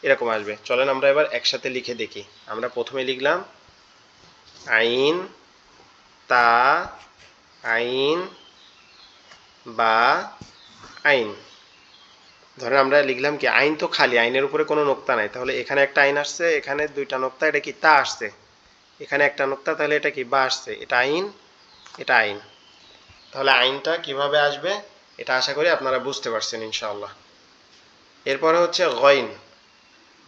এরকম আসবে। চলেন আমরা এবার একসাথে লিখে দেখি। আমরা প্রথমে লিখলাম আইন, তা, আইন, বা, আইন। ধরেন আমরা লিখলাম কি আইন তো খালি, আইনের উপরে কোনো নোক্তা নাই, তাহলে এখানে একটা আইন আসছে, এখানে দুইটা নোক্তা, এটা কি তা আসছে, এখানে একটা নোক্তা, তাহলে এটা কি বা আসছে, এটা আইন, এটা আইন। তাহলে আইনটা কিভাবে আসবে এটা আশা করি আপনারা বুঝতে পারছেন ইনশাআল্লাহ। এরপরে হচ্ছে গইন।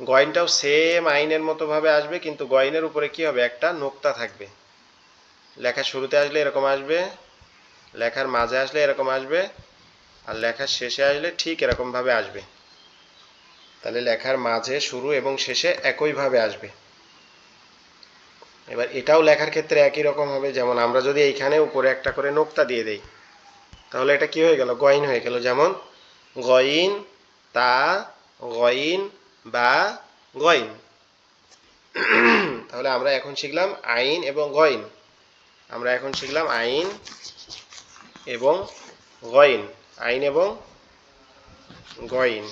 গইনটাও সেম আইনের মতো ভাবে আসবে, কিন্তু গইনের উপরে কি হবে, একটা নোক্তা থাকবে। লেখার শুরুতে আসলে এরকম আসবে, লেখার মাঝে আসলে এরকম আসবে, আর লেখার শেষে আসলে ঠিক এরকম ভাবে আসবে। তাহলে লেখার মাঝে, শুরু এবং শেষে একই ভাবে আসবে। এবার এটাও লেখার ক্ষেত্রে একই রকম হবে, যেমন আমরা যদি এইখানে উপরে একটা করে নোক্তা দিয়ে দেই, তাহলে এটা কি হয়ে গেল, গইন হয়ে গেল। যেমন গইন, তা, গইন, বা, গইন। তাহলে আমরা এখন শিখলাম আইন এবং গইন। আমরা এখন শিখলাম আইন এবং গইন, আইন এবং গইন।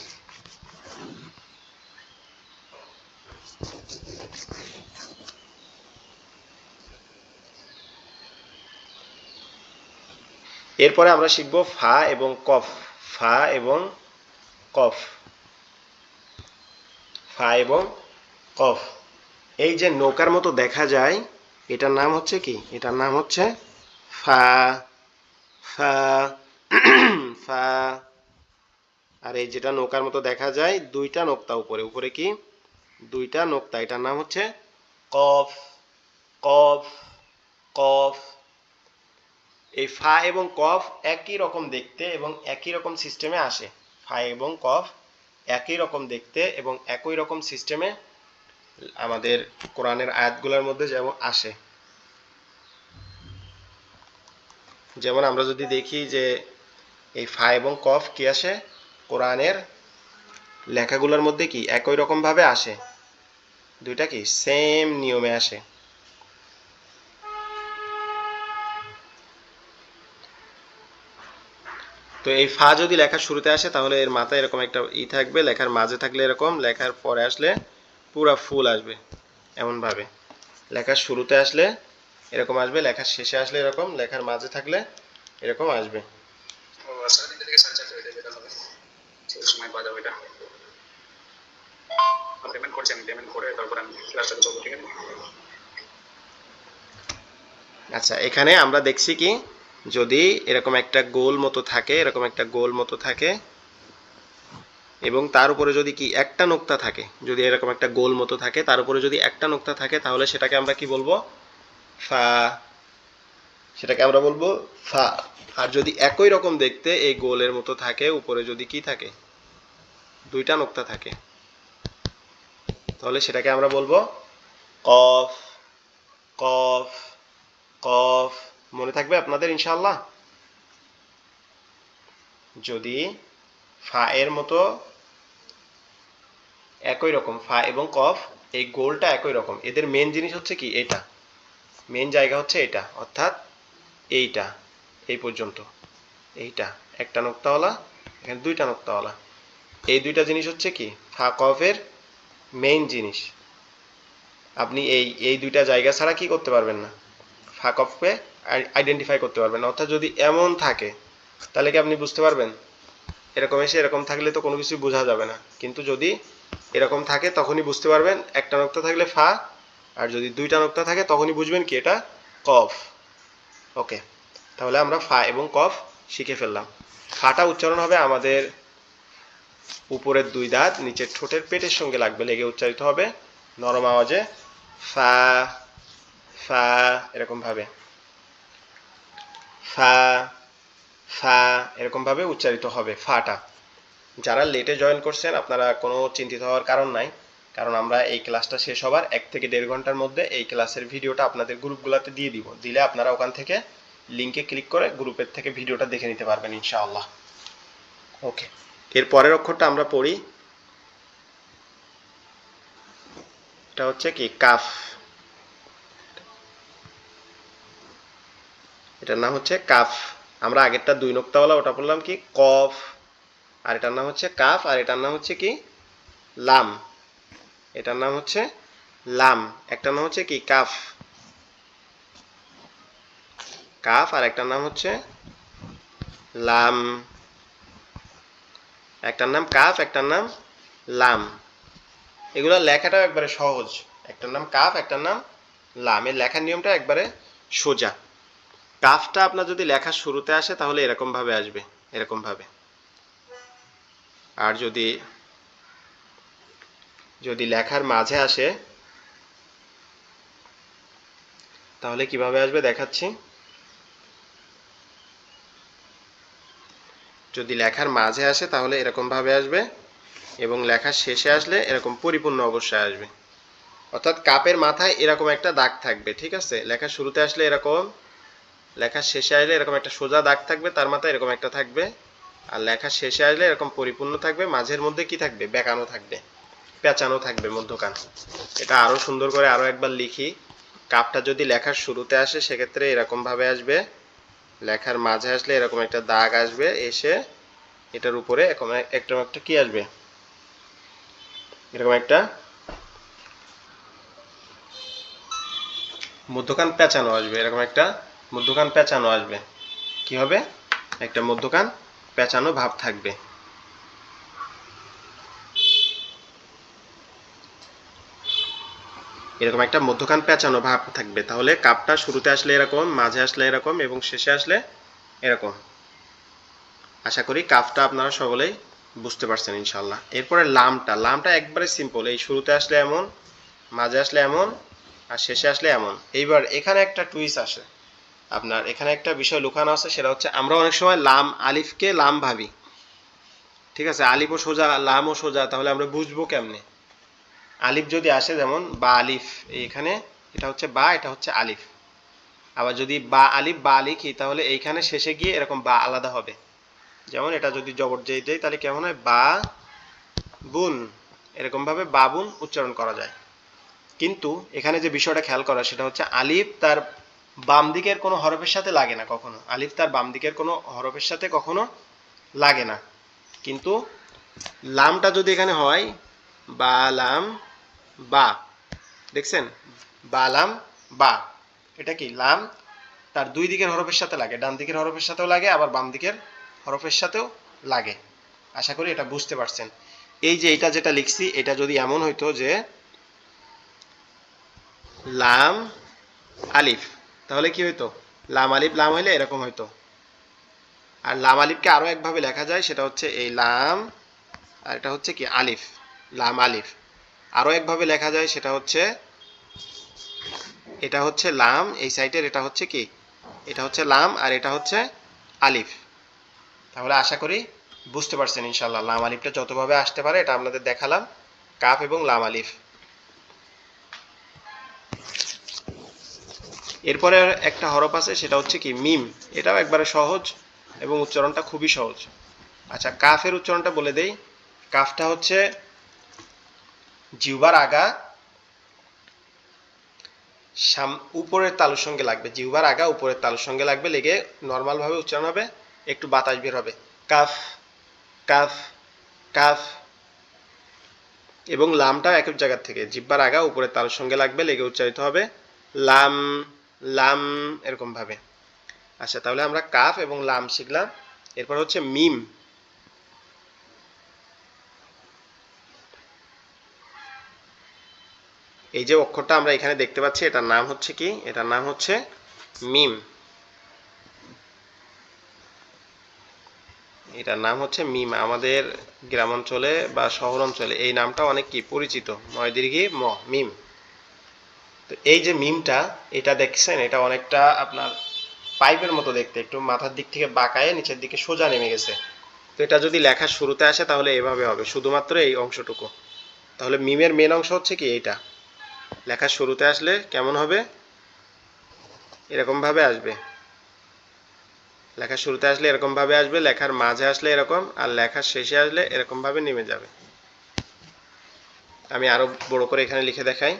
এরপরে আমরা শিখব ফা এবং কফ। ফা এবং কফ, ফা এবং কফ। এই যে নৌকার মতো দেখা যায়, এটার নাম হচ্ছে কি, এটার নাম হচ্ছে ফা, ফা, ফা। আর এই যেটা নৌকার মতো দেখা যায় দুইটা নোক্তা উপরে, উপরে কি দুইটা নোক্তা, এটার নাম হচ্ছে কফ, কফ, কফ। এই ফা এবং কফ একই রকম দেখতে এবং একই রকম সিস্টেমে আসে। ফা এবং কফ একই রকম দেখতে এবং একই রকম সিস্টেমে আমাদের কোরআনের আয়াতগুলোর মধ্যে যেমন আসে। যেমন আমরা যদি দেখি যে এই ফা এবং কফ কি আসে, কোরআনের লেখাগুলোর মধ্যে কি একই রকম ভাবে আসে, দুইটা কি সেম নিয়মে আসে। তো এই ফা যদি লেখার শুরুতে আসে তাহলে এর মাথায় এরকম একটা থাকবে, লেখার মাঝে থাকলে এরকম, লেখার পরে আসলে পুরা ফুল আসবে এমন ভাবে। লেখার শুরুতে আসলে এরকম আসবে, লেখার শেষে আসলে এরকম, লেখার মাঝে থাকলে এরকম আসবে। আচ্ছা, এখানে আমরা দেখছি কি যদি এরকম একটা গোল মতো থাকে, এরকম একটা গোল মতো থাকে এবং তার উপরে যদি কি একটা নোক্তা থাকে, যদি এরকম একটা গোল মতো থাকে তার উপরে যদি একটা নোক্তা থাকে, তাহলে সেটাকে আমরা কি বলবো, ফা। সেটাকে আমরা বলবো ফা। আর যদি একই রকম দেখতে এই গোলের মতো থাকে, উপরে যদি কি থাকে, দুইটা নোক্তা থাকে, তাহলে সেটাকে আমরা বলবো কফ, কফ, কফ। মনে থাকবে আপনাদের ইনশাআল্লাহ। যদি ফা এর মতো একই রকম, ফা এবং কফ এই গোলটা একই রকম, এদের মেন জিনিস হচ্ছে কি এটা, মেন জায়গা হচ্ছে এটা, অর্থাৎ এইটা, এই পর্যন্ত, এইটা একটা নোক্তাওয়ালা, এখানে দুইটা নোক্তাওয়ালা, এই দুইটা জিনিস হচ্ছে কি ফা কফের মেইন জিনিস। আপনি এই এই দুইটা জায়গা ছাড়া কি করতে পারবেন না, ফা কফকে আইডেন্টিফাই করতে পারবেন না। অর্থাৎ যদি এমন থাকে তাহলে কি আপনি বুঝতে পারবেন, এরকম এসে এরকম থাকলে তো কোনো কিছু বোঝা যাবে না, কিন্তু যদি এরকম থাকে তখনই বুঝতে পারবেন একটা নোক্তা থাকলে ফা, আর যদি দুইটা নোক্তা থাকে তখনই বুঝবেন কি এটা কফ। ওকে, তাহলে আমরা ফা এবং কফ শিখে ফেললাম। ফাটা উচ্চারণ হবে আমাদের উপরের দুই দাঁত নিচের ঠোঁটের পেটের সঙ্গে লাগবে, লেগে উচ্চারিত হবে নরম আওয়াজে ফা, ফা, এরকম ভাবে ফা, ফা, এরকম ভাবে উচ্চারিত হবে ফাটা। যারা লেটে জয়েন করছেন আপনারা কোনো চিন্তিত হওয়ার কারণ নাই, কারণ আমরা এই ক্লাসটা শেষ হবার 1 থেকে 1.5 ঘন্টার মধ্যে এই ক্লাসের ভিডিওটা আপনাদের গ্রুপগুলোতে দিয়ে দিব, দিলে আপনারা ওখান থেকে লিংকে ক্লিক করে গ্রুপের থেকে ভিডিওটা দেখে নিতে পারবেন ইনশাআল্লাহ। ওকে, এর পরের অক্ষরটা আমরা পড়ি, এটা হচ্ছে কি কাফ। এটার নাম হচ্ছে কাফ। আমরা আগেরটা 2 নোক্তাওয়ালা ওটা বললাম কি কফ, আর এটার নাম হচ্ছে কাফ, আর এটার নাম হচ্ছে কি লাম। এটার নাম হচ্ছে লাম, একটার নাম হচ্ছে কি কাফ, কাফ, আর একটার নাম হচ্ছে লাম। একটার নাম কাফ, একটার নাম লাম। এগুলা লেখাটাও একবারে সহজ। একটার নাম কাফ, একটার নাম লাম। এর লেখার নিয়মটা একবারে সোজা। কাফটা আপনার যদি লেখার শুরুতে আসে তাহলে এরকম ভাবে আসবে, এরকম ভাবে। আর যদি যদি লেখার মাঝে আসে তাহলে কিভাবে আসবে দেখাচ্ছি। যদি লেখার মাঝে আসে তাহলে এরকম ভাবে আসবে, এবং লেখার শেষে আসলে এরকম পরিপূর্ণ অবস্থায় আসবে। অর্থাৎ কাপের মাথায় এরকম একটা দাগ থাকবে, ঠিক আছে? লেখার শুরুতে আসলে এরকম, লেখার শেষে আসলে এরকম একটা সোজা দাগ থাকবে, তার মাথায় এরকম একটা থাকবে, আর লেখার শেষে আসলে এরকম পরিপূর্ণ থাকবে, মাঝের মধ্যে কি থাকবে, বেঁকানো থাকবে, পেঁচানো থাকবে মধ্যখান। এটা আরো সুন্দর করে আরো একবার লিখি। কাপটা যদি লেখার শুরুতে আসে সেক্ষেত্রে এরকম ভাবে আসবে, লেখার মাঝে আসলে এরকম একটা দাগ আসবে, এসে এটার উপরে এরকম একটা কি আসবে, এরকম একটা মধ্যখান পেঁচানো আসবে, এরকম একটা মধ্যখান পেঁচানো আসবে। কি হবে, একটা মধ্যখান পেঁচানো ভাব থাকবে। এরকম একটা মধ্যখান পেঁচানো ভাব থাকবে। তাহলে কাপটা শুরুতে আসলে এরকম, মাঝে আসলে এরকম, এবং শেষে আসলে এরকম। আশা করি কাফটা আপনারা সকলেই বুঝতে পারছেন ইনশাল্লাহ। এরপরে লামটা, লামটা একবারে সিম্পল। এই শুরুতে আসলে এমন, মাঝে আসলে এমন, আর শেষে আসলে এমন। এইবার এখানে একটা টুইস্ট আসে, আপনার এখানে একটা বিষয় লুকানো আছে, সেটা হচ্ছে আমরা অনেক সময় লাম আলিফকে লাম ভাবি, ঠিক আছে? আলিফও সোজা লামও সোজা, তাহলে আমরা বুঝবো কেমনে? আলিফ যদি আসে, যেমন বা আলিফ, এখানে এটা হচ্ছে বা, এটা হচ্ছে আলিফ। আবার যদি বা আলিফ বা লিখি তাহলে এইখানে শেষে গিয়ে এরকম বা আলাদা হবে। যেমন এটা যদি জবর যেই দেয় তাহলে কেমন হয়, বা বুন, এরকম ভাবে বাবুন উচ্চারণ করা যায়। কিন্তু এখানে যে বিষয়টা খেয়াল করা সেটা হচ্ছে আলিফ তার বাম দিকের কোনো হরফের সাথে লাগে না কখনো, আলিফ তার বাম দিকের কোনো হরফের সাথে কখনো লাগে না। কিন্তু লামটা যদি এখানে হয় বা লাম বা, দেখছেন, বা লাম বা, এটা কি লাম তার দুই দিকের হরফের সাথে লাগে, ডান দিকের হরফের সাথেও লাগে, আবার বাম দিকের হরফের সাথেও লাগে। আশা করি এটা বুঝতে পারছেন। এই যে এটা যেটা লিখছি, এটা যদি এমন হইতো যে লাম আলিফ, তাহলে কি হইতো, লাম আলিফ লাম হইলে এরকম হইতো। আর লাম আলিফকে আরো একভাবে লেখা যায়, সেটা হচ্ছে এই লাম, আর এটা হচ্ছে কি আলিফ, লাম আলিফ। আরো একভাবে লেখা যায়, সেটা হচ্ছে এটা হচ্ছে লাম, এই সাইডের এটা হচ্ছে কি, এটা হচ্ছে লাম, আর এটা হচ্ছে আলিফ। তাহলে আশা করি বুঝতে পারছেন ইনশাল্লাহ। লাম আলিফটা যতভাবে আসতে পারে এটা আপনাদের দেখালাম, কাফ এবং লাম আলিফ। এরপরে একটা হরফ আছে, সেটা হচ্ছে কি মিম। এটাও একবারে সহজ এবং উচ্চারণটা খুবই সহজ। আচ্ছা, কাফের উচ্চারণটা বলে দেই। কাফটা হচ্ছে জিহ্বার আগা উপরের তালুর সঙ্গে লাগবে, জিহ্বার আগা উপরের তালুর সঙ্গে লাগবে, লেগে নর্মাল ভাবে উচ্চারণ হবে, একটু বাতাস বের হবে, কাফ কাফ কাফ। এবং লামটা এক জায়গা থেকে জিহ্বার আগা উপরের তালুর সঙ্গে লাগবে, লেগে উচ্চারিত হবে লাম লাম, এরকম ভাবে। আচ্ছা, তাহলে আমরা কাফ এবং লাম শিখলাম। এরপর হচ্ছে মিম। এই যে অক্ষরটা আমরা এখানে দেখতে পাচ্ছি, এটার নাম হচ্ছে কি, এটার নাম হচ্ছে মিম। এটার নাম হচ্ছে মিম। আমাদের গ্রামাঞ্চলে বা শহর অঞ্চলে এই নামটা অনেক কি পরিচিত, ময় দীর্ঘী ম, মিম। তো এই যে মিমটা, এটা দেখছেন, এটা অনেকটা আপনার পাইপের মতো দেখতে, একটু মাথার দিক থেকে বাঁকায় নিচের দিকে সোজা নেমে গেছে। তো এটা যদি লেখার শুরুতে আসে তাহলে এভাবে হবে, শুধুমাত্র এই অংশটুকু। তাহলে মিমের মেন অংশ হচ্ছে কি এইটা, লেখার শুরুতে আসলে কেমন হবে, এরকম ভাবে আসবে। লেখার শুরুতে আসলে এরকম ভাবে আসবে, লেখার মাঝে আসলে এরকম, আর লেখার শেষে আসলে এরকম ভাবে নেমে যাবে। আমি আরো বড় করে এখানে লিখে দেখাই।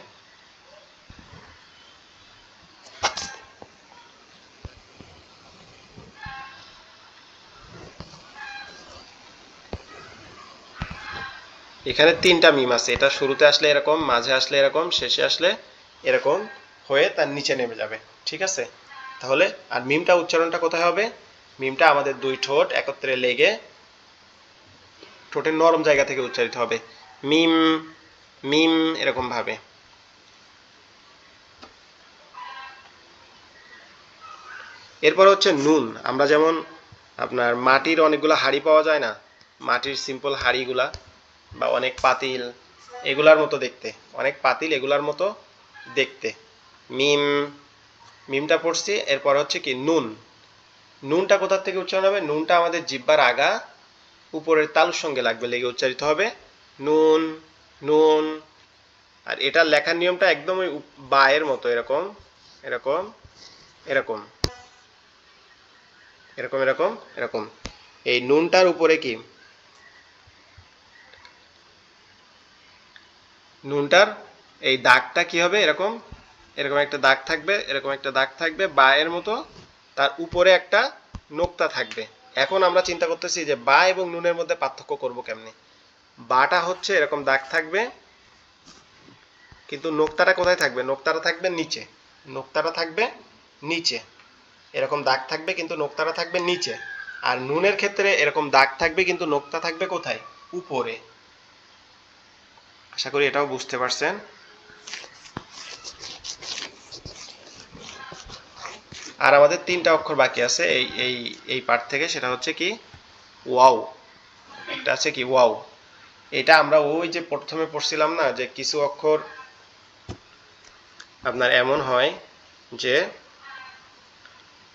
এখানে তিনটা মিম আছে, এটা শুরুতে আসলে এরকম, মাঝে আসলে এরকম, শেষে আসলে এরকম হয়ে তার নিচে নেমে যাবে। ঠিক আছে, তাহলে আর মিমটা উচ্চারণটা কোথায় হবে? মিমটা আমাদের দুই ঠোঁট একত্রে লেগে ঠোঁটের নরম জায়গা থেকে উচ্চারিত হবে, মিম মিম এরকম ভাবে। এরপর হচ্ছে নুন। আমরা যেমন আপনার মাটির অনেকগুলো হাঁড়ি পাওয়া যায় না, মাটির সিম্পল হাঁড়িগুলা বা অনেক পাতিল এগুলার মতো দেখতে, অনেক পাতিল এগুলার মতো দেখতে, মিম মিমটা পড়ছি। এরপর হচ্ছে কি নুন। নুনটা কোথা থেকে উচ্চারণ হবে? নুনটা আমাদের জিহ্বার আগা উপরের তালুর সঙ্গে লাগবে, লেগে উচ্চারিত হবে নুন নুন। আর এটা লেখার নিয়মটা একদম ওই বায়ের মতো, এরকম এরকম এরকম এরকম এরকম এরকম। এই নুনটার উপরে কি, নুনটার এই দাগটা কি হবে? এরকম এরকম একটা দাগ থাকবে, এরকম একটা দাগ থাকবে বায়ের মতো, তার উপরে একটা নোক্তা থাকবে। এখন আমরা চিন্তা করতেছি যে বা এবং নুনের মধ্যে পার্থক্য করব কেমনে। বাটা হচ্ছে এরকম দাগ থাকবে, কিন্তু নোক্তাটা কোথায় থাকবে? নোক্তাটা থাকবে নিচে, নোক্তাটা থাকবে নিচে, এরকম দাগ থাকবে কিন্তু নোক্তাটা থাকবে নিচে। আর নুনের ক্ষেত্রে এরকম দাগ থাকবে কিন্তু নোক্তা থাকবে কোথায়? উপরে। আশা করি এটাও বুঝতে পারছেন। আর আমাদের তিনটা অক্ষর বাকি আছে এই এই এই পার্ট থেকে, সেটা হচ্ছে কি ওয়াও। একটা আছে কি ওয়াও। এটা আমরা ওই যে প্রথমে পড়ছিলাম না যে কিছু অক্ষর আপনার এমন হয় যে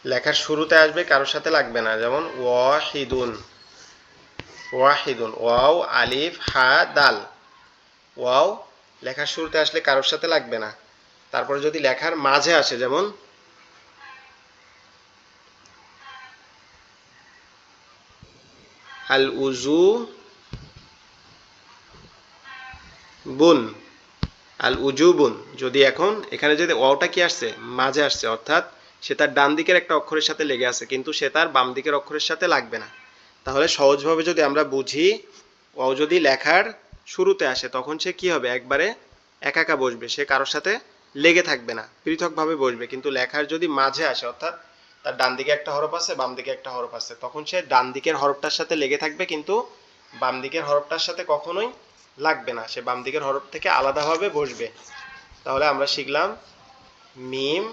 লেখার শুরুতে আসবে, কারোর সাথে লাগবে না, যেমন ওয়াহিদুন, ওয়াহিদুন, ওয়াও আলিফ হা দাল। ওয়াও লেখার শুরুতে আসলে কারোর সাথে লাগবে না। তারপরে যদি লেখার মাঝে আসে, যেমন আল উজু বুন, আল উজুবুন, যদি এখন এখানে যদি ওয়াওটা কি আসছে? মাঝে আসছে, অর্থাৎ সে তার ডান দিকের একটা অক্ষরের সাথে লেগে আছে, কিন্তু সে তার বাম দিকের অক্ষরের সাথে লাগবে না। তাহলে সহজভাবে যদি আমরা বুঝি, ওয়াও যদি লেখার শুরুতে আসে তখন সে কি হবে? একবারে একা একা বসবে, সে কারোর সাথে লেগে থাকবে না, পৃথকভাবে বসবে। কিন্তু লেখার যদি মাঝে আসে, অর্থাৎ তার ডান দিকে একটা হরফ আছে, বাম দিকে একটা হরফ আছে, তখন সে ডান দিকের হরফটার সাথে লেগে থাকবে, কিন্তু বাম দিকের হরফটার সাথে কখনোই লাগবে না, সে বাম দিকের হরফ থেকে আলাদাভাবে বসবে। তাহলে আমরা শিখলাম মিম,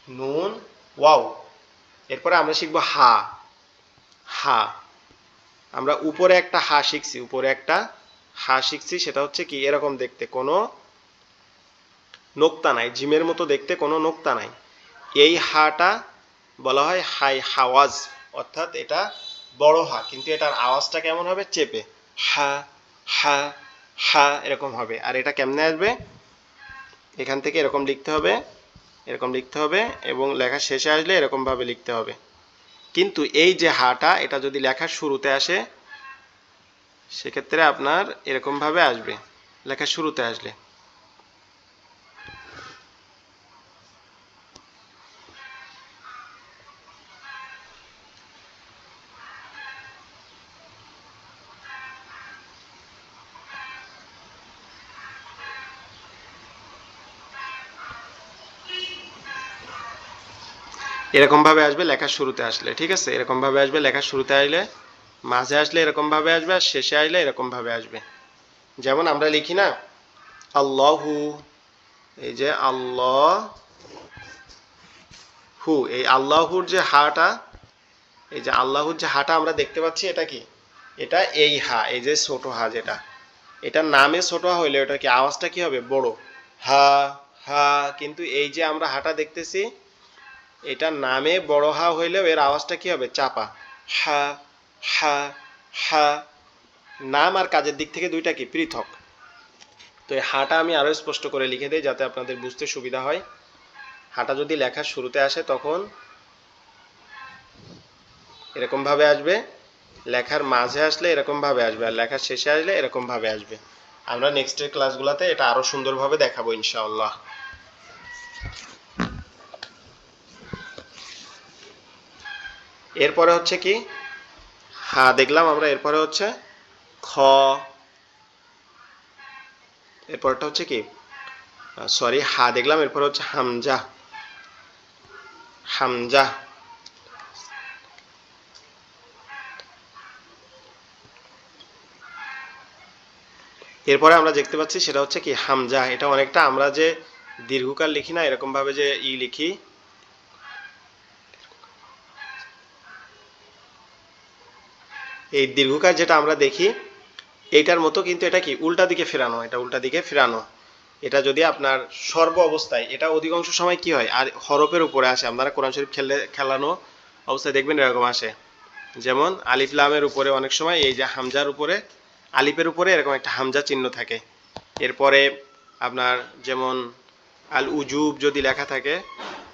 নুন, ওয়াও। এরপরে আমরা শিখবো হা। হা, আমরা উপরে একটা হা শিখছি, উপরে একটা হা শিখছি, সেটা হচ্ছে কি এরকম দেখতে, কোনো নোক্তা নাই, জিমের মতো দেখতে, কোনো নোক্তা নাই। এই হাটা বলা হয় হাই হাওয়াজ, অর্থাৎ এটা বড় হা, কিন্তু এটার আওয়াজটা কেমন হবে? চেপে, হা হা হা এরকম হবে। আর এটা কেমনে আসবে? এখান থেকে এরকম লিখতে হবে, এরকম লিখতে হবে, এবং লেখা শেষে আসলে এরকম ভাবে লিখতে হবে। কিন্তু এই যে হাটা, এটা যদি লেখার শুরুতে আসে সেক্ষেত্রে আপনার এরকম ভাবে আসবে, লেখার শুরুতে আসলে। এরকম ভাবে আসবে লেখার শুরুতে আসলে, ঠিক আছে, এরকম ভাবে আসবে লেখার শুরুতে আসলে, মাঝে আসলে এরকম ভাবে আসবে, আর শেষে আসলে এরকম ভাবে আসবে। যেমন আমরা লিখি না আল্লাহু, এই যে আল্লাহ হু, এই আল্লাহুর যে হাটা, এই যে আল্লাহুর যে হাটা আমরা দেখতে পাচ্ছি, এটা কি? এটা এই হা, এই যে ছোট হা যেটা, এটা নামে ছোট হা হইলে এটা কি আওয়াজটা কি হবে? বড়, হা হা। কিন্তু এই যে আমরা হাটা দেখতেছি, এটা নামে বড় হা হইলেও এর আওয়াজটা কি হবে? চাপা, হা হা হা। নাম আর কাজের দিক থেকে দুইটা কি পৃথক। তো এই হাটা আমি আরো স্পষ্ট করে লিখে দিই যাতে আপনাদের বুঝতে সুবিধা হয়। হাটা যদি লেখার শুরুতে আসে তখন এরকম ভাবে আসবে, লেখার মাঝে আসলে এরকম ভাবে আসবে, আর লেখার শেষে আসলে এরকম ভাবে আসবে। আমরা নেক্সটের ক্লাসগুলোতে এটা আরো সুন্দরভাবে দেখাবো ইনশাআল্লাহ। এরপরে হচ্ছে কি হা দেখলাম আমরা, এরপরে হচ্ছে খ। এরপরটা হচ্ছে কি সরি হা দেখলাম, এরপর হচ্ছে হামজা, হামজা। এরপরে আমরা দেখতে পাচ্ছি সেটা হচ্ছে কি হামজা। এটা অনেকটা আমরা যে দীর্ঘকার লিখি না, এরকম ভাবে যে লিখি, এই দীর্ঘকার যেটা আমরা দেখি এইটার মতো, কিন্তু এটা কি উল্টা দিকে ফেরানো, এটা উল্টা দিকে ফেরানো। এটা যদি আপনার সর্ব অবস্থায়, এটা অধিকাংশ সময় কি হয় আর হরফের উপরে আসে, আপনারা কোরআন শরীফ খেলানো অবস্থায় দেখবেন এরকম আসে। যেমন আলিফ লামের উপরে অনেক সময় এই যে হামজার উপরে, আলিফের উপরে এরকম একটা হামজা চিহ্ন থাকে। এরপরে আপনার যেমন আল উজুব যদি লেখা থাকে,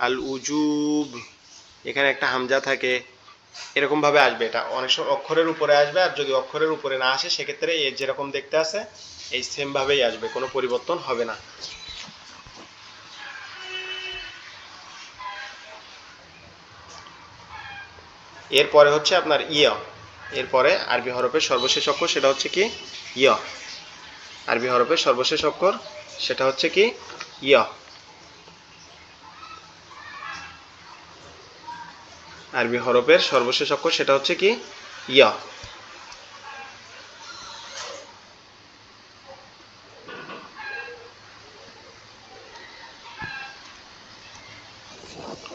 আল উজুব, এখানে একটা হামজা থাকে, এরকম ভাবে আসবে। এটা অনেক সময় অক্ষরের উপরে আসবে, আর যদি অক্ষরের উপরে না আসে সেক্ষেত্রে এই যেরকম দেখতে আছে এই সেম ভাবেই আসবে, কোনো পরিবর্তন হবে না। এরপরে হচ্ছে আপনার ইয়, এরপরে আরবি হরফের সর্বশেষ অক্ষর সেটা হচ্ছে কি ইয়, আরবি হরফের সর্বশেষ অক্ষর সেটা হচ্ছে কি ইয়, আরবি হরফের সর্বশেষ অক্ষর সেটা হচ্ছে কি ইয়।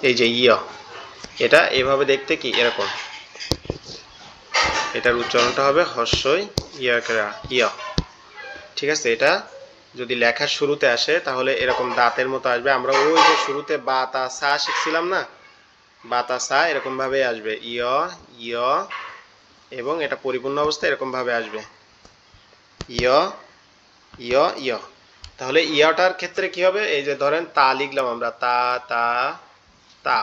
এই যে ইয়, এটা এভাবে দেখতে কি এরকম, এটার উচ্চারণটা হবে হর্ষই ইয়াকরা ইয়। ঠিক আছে, এটা যদি লেখার শুরুতে আসে তাহলে এরকম দাঁতের মতো আসবে। আমরা ওই যে শুরুতে বা তা সা শিখছিলাম না, বা তা সা এরকম ভাবে আসবে ইয় ইয়, এবং এটা পরিপূর্ণ অবস্থায় এরকম ভাবে আসবে ইয় ইয় ইয়। তাহলে ইয়াটার ক্ষেত্রে কি হবে, এই যে ধরেন তা লিখলাম আমরা, তা তা তা,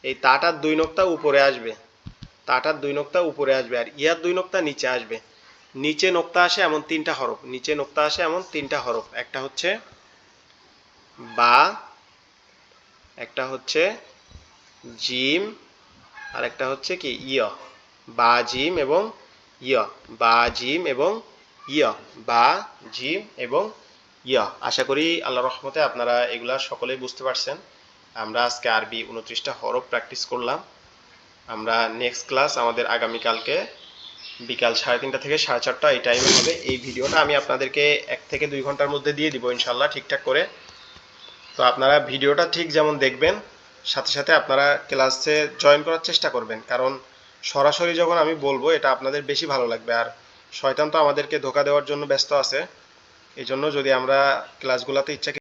এই তাটার দুই নোক্তা উপরে আসবে, তাটার দুই নোক্তা উপরে আসবে, আর ইয়ার দুই নোক্তা নিচে আসবে। নিচে নোক্তা আসে এমন তিনটা হরফ, নিচে নোক্তা আসে এমন তিনটা হরফ, একটা হচ্ছে বা, একটা হচ্ছে জিম, আর একটা হচ্ছে কি ইয়, বা জিম এবং ইয়, বা জিম এবং ইয়, বা জিম এবং ইয়। আশা করি আল্লাহর রহমতে আপনারা এগুলা সকলেই বুঝতে পারছেন। আমরা আজকে আরবি 29টা হরফ প্র্যাকটিস করলাম। আমরা নেক্সট ক্লাস আমাদের আগামীকালকে বিকাল 3:30 থেকে 4:30 এই টাইমে হবে। এই ভিডিওটা আমি আপনাদেরকে 1 থেকে 2 ঘন্টার মধ্যে দিয়ে দিব ইনশাল্লাহ ঠিকঠাক করে। তো আপনারা ভিডিওটা ঠিক যেমন দেখবেন, সাথে সাথে আপনারা ক্লাসে জয়েন করার চেষ্টা করবেন, কারণ সরাসরি যখন আমি বলবো এটা আপনাদের বেশি ভালো লাগবে। আর শয়তান তো আমাদেরকে ধোঁকা দেওয়ার জন্য ব্যস্ত আছে, এই জন্য যদি আমরা ক্লাসগুলোতে ইচ্ছা